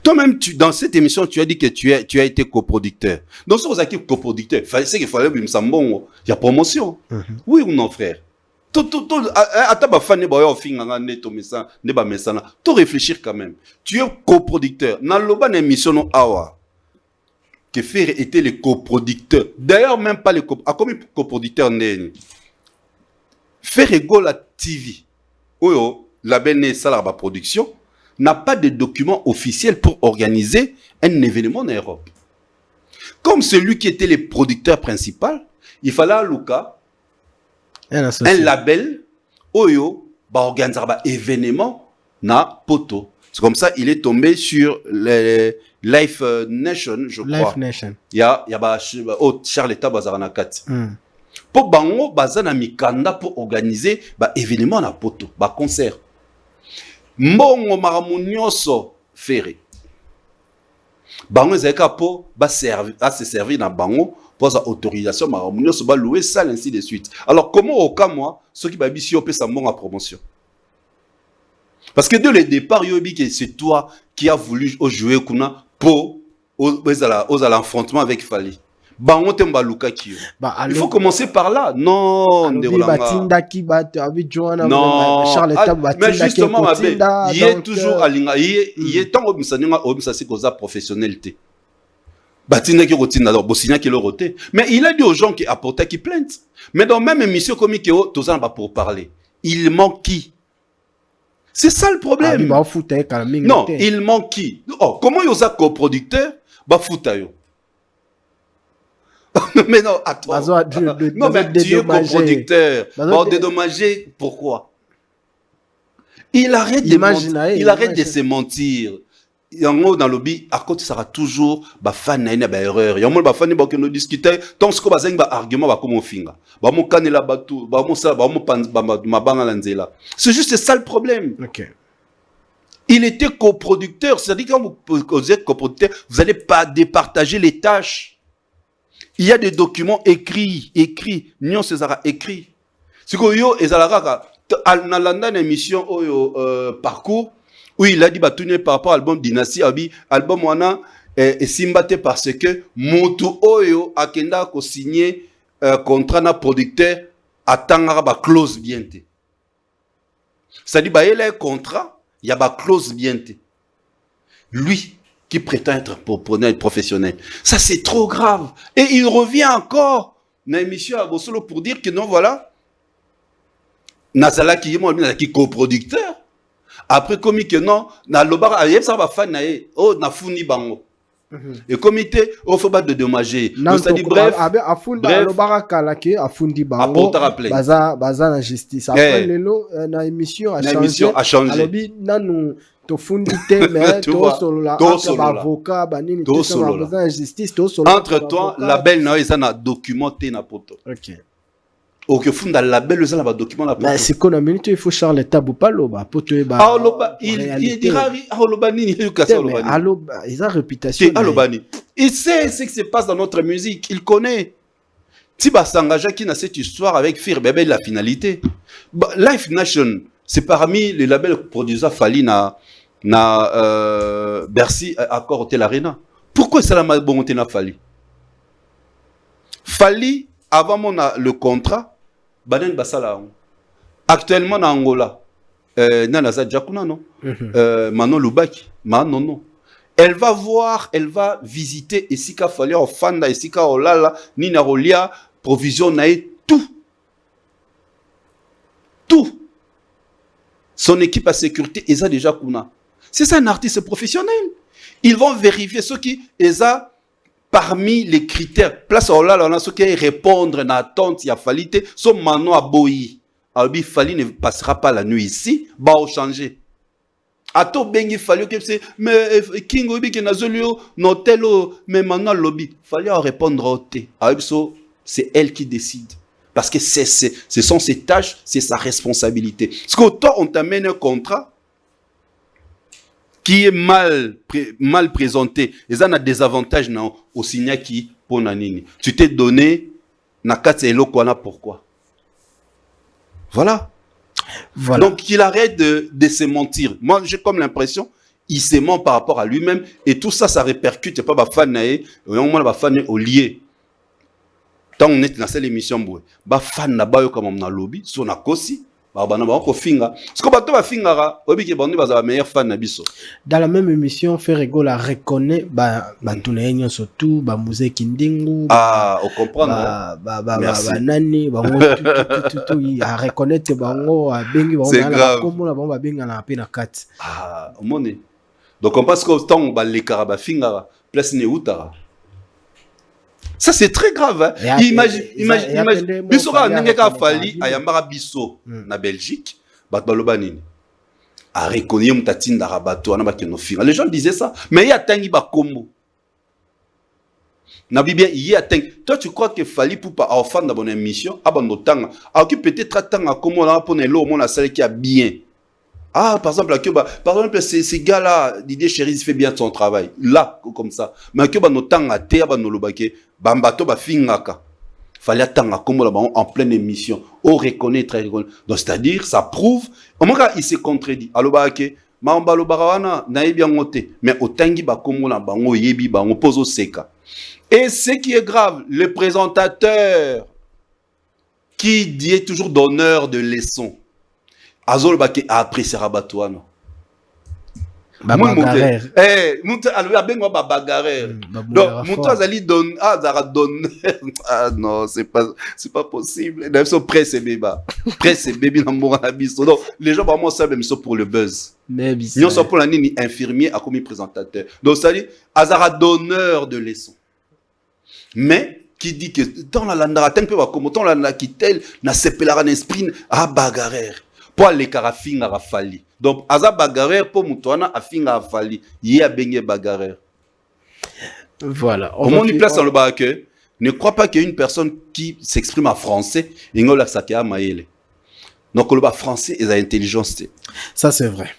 Toi-même, dans cette émission, tu as dit que tu as été coproducteur. Donc, si vous êtes coproducteur, c'est qu'il fallait qu'il il y a promotion. Oui ou non, frère? Tu réfléchir quand même. Tu es coproducteur. Dans l'oban émission, que Ferre était le coproducteur. D'ailleurs, même pas le coproducteur. Ferre Gola TV. La belle Salaba Production. N'a pas de document officiel pour organiser un événement en Europe. Comme celui qui était le producteur principal, il fallait à Luca un label Oyo ba organiser un événement na poto. C'est comme ça il est tombé sur le Life Nation, je crois. Life Nation. Il y a Charles Eta Bazarana 4. Pour bango bazana mikanda pour organiser ba événement na poto, ba concert. Mbongo maramunyoso ferré. Bango ezeka po ba se servir na bango pour sa autorisation maramunyoso ba louer ça ainsi de suite. Alors comment au cas moi ceux qui ba bisi opé sa mbongo à promotion? Parce que dès le départ yobi que c'est toi qui as voulu jouer kuna pour aux l'affrontement avec Fali. bango te mbaluka ki. Il faut commencer par là. Non, non. Mais justement, il est toujours alinga, il est tant que professionnalité. Mais il a dit aux gens qui apportaient qui plainte. Mais dans la même émission comme pour parler, il manque qui? C'est ça le problème. Non, il manque qui? Oh, comment il y a coproducteur? Mais non, attends. Non, mais tu es coproducteur. Dédommagé, pourquoi? Il arrête de se mentir. Dans le lobby, à côté, ça sera toujours fan na erreur. Il y a un fan qui nous discuter. Tant que bazeng ba argument ba comme finga. Ba mo kanela batu, ba mo sa, ba mo mabanga lanzela. C'est juste ça le problème. OK. Il était coproducteur, c'est-à-dire quand vous êtes coproducteur, vous n'allez pas départager les tâches. Il y a des documents écrits. Nyon César écrit. C'est que yo ezalara na landa émission parcours. Oui, il a dit bah tout par rapport à l'album Dynastie Abi, album wana et simbate parce que Motu Oyo akenda ko signer contrat na producteur atangara ba clause bien té. Ça dit bah il a un contrat, il y a ba clause bien té. Lui qui prétend être professionnel. Ça c'est trop grave et il revient encore dans l'émission à Bosolo pour dire que non voilà Nazala qui est moi qui coproducteur. Après comme que non na lobara yeb ça va fan na oh na funi bango et comité oh faut pas de dommager ça dit bref afunda lobara kala ke afundi bango baza na justice après lelo na émission a changé alobi nanu to fundi te mais to solo la avocat banini to solo la justice to solo entre toi la belle na ça na documenté na poto. OK. Au que fond dans la belle ça va document la poto. C'est qu'on a minute il faut Charles Tabou pas loba poto ba. Ah loba il dira loba ni loba. Aloba ils ont réputation. Alobani. Il sait ce qui se passe dans notre musique, il connaît. Tiba s'engagea qui dans cette histoire avec Fir Bébé la finalité. Life Nation, c'est parmi les labels produisant Fali na Bercy Accor Hotel Arena. Pourquoi ça la bonté na Fali? Fali avant le contrat, Banen Basala. Actuellement en Angola, Nanaza Djakuna non, Manon Lubaki, non. Elle va visiter Esika Fali au Fanda, Esika Olala, Nina Rolia, provision nae tout. Son équipe à sécurité, Eza déjà Kuna. C'est ça un artiste professionnel. Ils vont vérifier ce qui Eza. Parmi les critères, place au là, on a ce qui répondre à l'attente, il a fallu son mano à boyi. Albi Fali ne passera pas la nuit ici, va au changer. Ato bengi Fali que c'est mais King Obi qui n'a zolio notelo mais maintenant lobby. Fali répondre au thé. Albi c'est elle qui décide parce que ce sont ses tâches, c'est sa responsabilité. Parce qu'autant on t'amène un contrat qui est mal présenté, et ça a des avantages au signal qui pour nanini. Tu t'es donné nakatse elokwana pourquoi? Voilà. Donc qu'il arrête de se mentir. Moi j'ai comme l'impression il se ment par rapport à lui-même et tout ça répercute pas ba fan nae, on ba fan au lié. Tant on est dans cette émission boy, ba fan na ba yo comme na lobby, so na kosi. Dans la même émission, Ferrego la reconnaît, surtout, Mouze Kindingu, on comprend. Nani, il reconnaît c'est grave. Donc on passe qu'au temps, les Karabafingara, place Neutara. Ça c'est très grave. Hein? Imagine. Bissora n'engeka fali ayambara biso na Belgique. Batbalobanini. A reconnaître mtatinda rabato na bakeno finga. Les gens disaient ça. Mais il y a tangi ba kombo. Na bien il y a tangi. Toi tu crois que fali pour pas enfant dans bonne émission abando tanga. Alors que peut-être tanga comme on a pour lo mon la salle qui a bien. Ah, par exemple, ces gars-là, Didier Chéri fait bien son travail. Là, comme ça. Mais que no tanga te ba no lobake, bambato ba fingaka. Fallait attendre comme là en pleine émission. On reconnaît très reconnaît. Donc c'est-à-dire ça prouve au moins il se contredit. Alobake, ma mbalo barawana na yebi ngote, mais otangi ba comme là bango yebi bango pozo seka. Et ce qui est grave, le présentateur qui dit toujours donneur de leçons, Azol Bake a apprécié Rabatouano. Bagarre. Donc, Moutou Azali donne. Ah non, c'est pas possible. Ils sont presse et bébé. Presse et bébé dans mon habit. Donc, les gens vraiment savent même ça pour le buzz. Ils sont pour la ligne infirmier à comme présentateur. Donc, ça dit, Azara donneur de leçons. Mais, qui dit que dans la landara, tant que comme dans la landa qui tel, na sepelara na sprint, à bagarre. Pour les carafines à Rafali. Donc, Aza bagarre pour Moutouana, à fin à Rafali. Il y a baigné bagarre. Voilà. Comment on y place dans le bac? Ne crois pas qu'il y ait une personne qui s'exprime en français, et on l'a saké à Maïle. Donc, le bas français et l'intelligence. Ça, c'est vrai.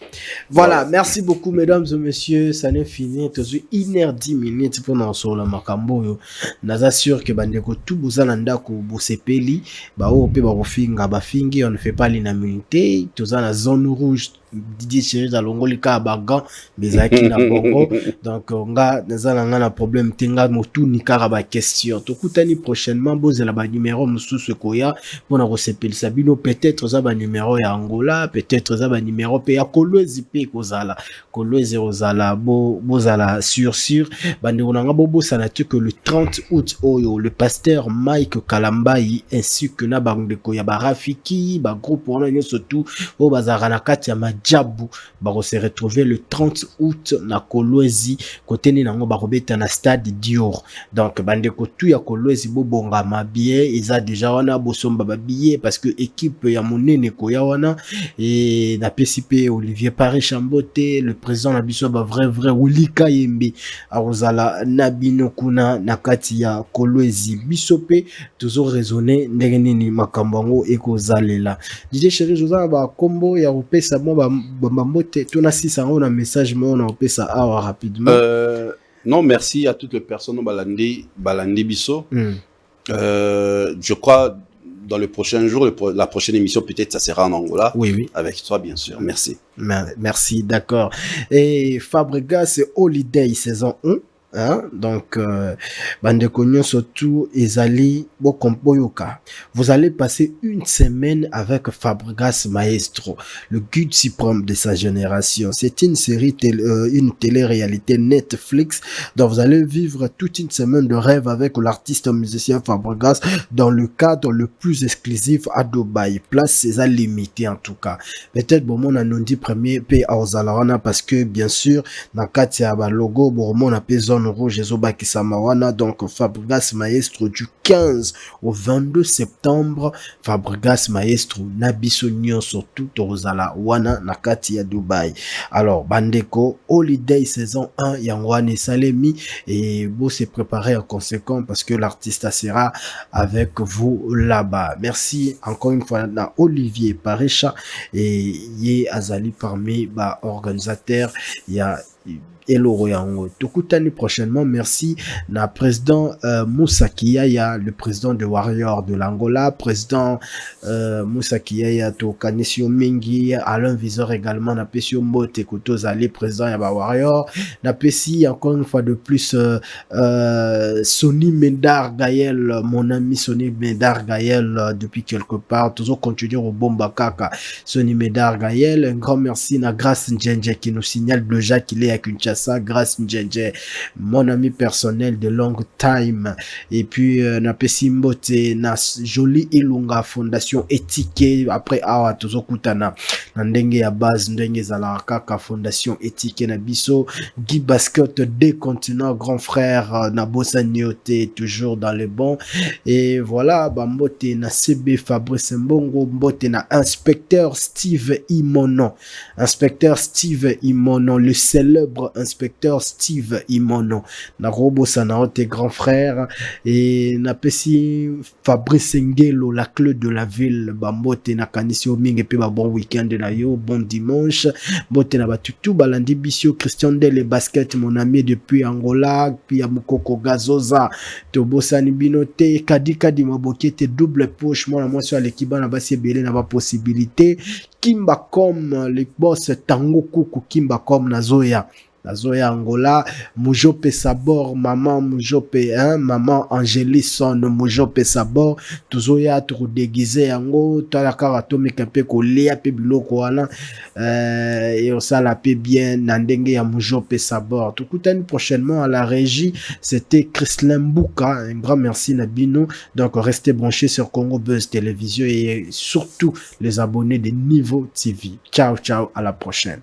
Voilà. Merci beaucoup, mesdames et messieurs. Ça n'est fini. Toujours 1h10 minutes pour nous sur le Makambo. Nous assure que bandeko tout bozalanda ko bosepeli. Ba o pe ba kofinga ba fingi. On ne fait pas l'inimmunité. Tout ça la zone rouge. Didier Chéri dans l'ongolika bagan. Bezaki na bongo. Donc, on a un problème. Tenga motu ni karaba question. Tout koutani prochainement. Bozela ba numéro moussou sekoya. Pour nous resepeli sabino. Peut-être ça ba numéro ya Angola. Peut-être ça ba numéro pe ya Kolwezi pe kozala Kolwezi ozala bozala sur bande onanga bobo sanatu que le 30 août oyo le pasteur Mike Kalambai ainsi que na bandeko ya barafiki ba groupe on a surtout o bazara na kati ya majabu ba se retrouver le 30 août na Kolwezi côté ni nango ba robeta na stade Dior. Donc bandeko tout ya Kolwezi bobonga mabie eza déjà wana bosomba ba billet parce que équipe ya monene ko ya wana et na PCP Olivier Paris Chamboté le président na biso ba vrai Wilika Yembe arozala nabino kuna nakati ya Kolwezi bisope toujours raisonner ndenge nini makambango ekozalela DJ Chéri Josa ba kombo ya opesa mo ba mbote tona 600 na message mo na opesa awa rapidement non merci à toutes les personnes balandi biso je crois dans le prochain jour, la prochaine émission, peut-être ça sera en Angola. Oui. Avec toi, bien sûr. Merci. Merci, d'accord. Et Fabregas, c'est Holiday saison 1. Hein? Donc, Bandekognon surtout, Ezali, Bokomboyoka. Vous allez passer une semaine avec Fabregas Maestro, le guide suprême de sa génération. C'est une série, une télé-réalité Netflix, dont vous allez vivre toute une semaine de rêve avec l'artiste musicien Fabregas dans le cadre le plus exclusif à Dubaï. Place César limitée en tout cas. Peut-être, bon, on a dit premier P à Ozalawana parce que, bien sûr, dans le cadre de logo, bon, on a zone rouge ezobaki samawana. Donc Fabregas Maestro du 15 au 22 septembre, Fabregas Maestro nabiso nyonso tout ozala wana nakati ya Dubaï. Alors bandeko Holiday saison 1 yangwani salemi et vous se préparer en conséquent parce que l'artiste sera avec vous là-bas. Merci encore une fois na Olivier Parecha et yé azali parmi ba organisateurs ya Eloro yango. Tokutani prochainement. Merci na président Moussa Kiyaya, le président de Warrior de l'Angola, président Moussa Kiyaya to Kanisio Mingi, Alain Visor également na Pesio Mbote Koto Zali, président Yaba Warrior. Na Pesi encore une fois de plus Sonny Médard Gaël, mon ami Sonny Médard Gaël depuis quelque part, toujours continuer au Bomba Kaka. Sonny Médard Gaël, un grand merci na Grace Ndjenje qui nous signale déjà qu'il est à Kinshasa. Grâce Ndjenje, mon ami personnel de long time. Et puis na Pesimbote na Jolie Ilunga Fondation Éthique après awa tozokutana na ndenge ya base ndenge zala kaka Fondation Éthique na biso Guy Basket des continents grand frère na Bossa Nioté toujours dans les bons. Et voilà bambote na CB Fabrice Mbongo mbote na inspecteur Steve Imono, le célèbre inspecteur Steve Imono na robo sanaote grand frère et na pesi Fabrice Ngelo la clé de la ville bambote na kanisio mingi pe ba bon week-end na yo bon dimanche bote na batutu balandi bisio Christian Dele basket mon ami depuis Angola puis ya Mukoko Gazoza to bosani binote kadi mabokete double poche moi sur l'équipe na basi belé na ba possibilité Kimba comme les boss Tango Kuku Kimba comme na Zoya Nazoya Angola, Mujope Sabor, maman Mujope, hein, maman Angélison, Mujope Sabor, Tuzoya turu déguisé yango, tala karatomi kepe kolia pe biloko wana, et ça la pe bien, nandenge ya Mujope Sabor. Tukutani prochainement à la régie, c'était Christlin Mbouka, un grand merci Nabino. Donc restez branchés sur Congo Buzz Télévision et surtout les abonnés de Niveau TV. Ciao, ciao, à la prochaine.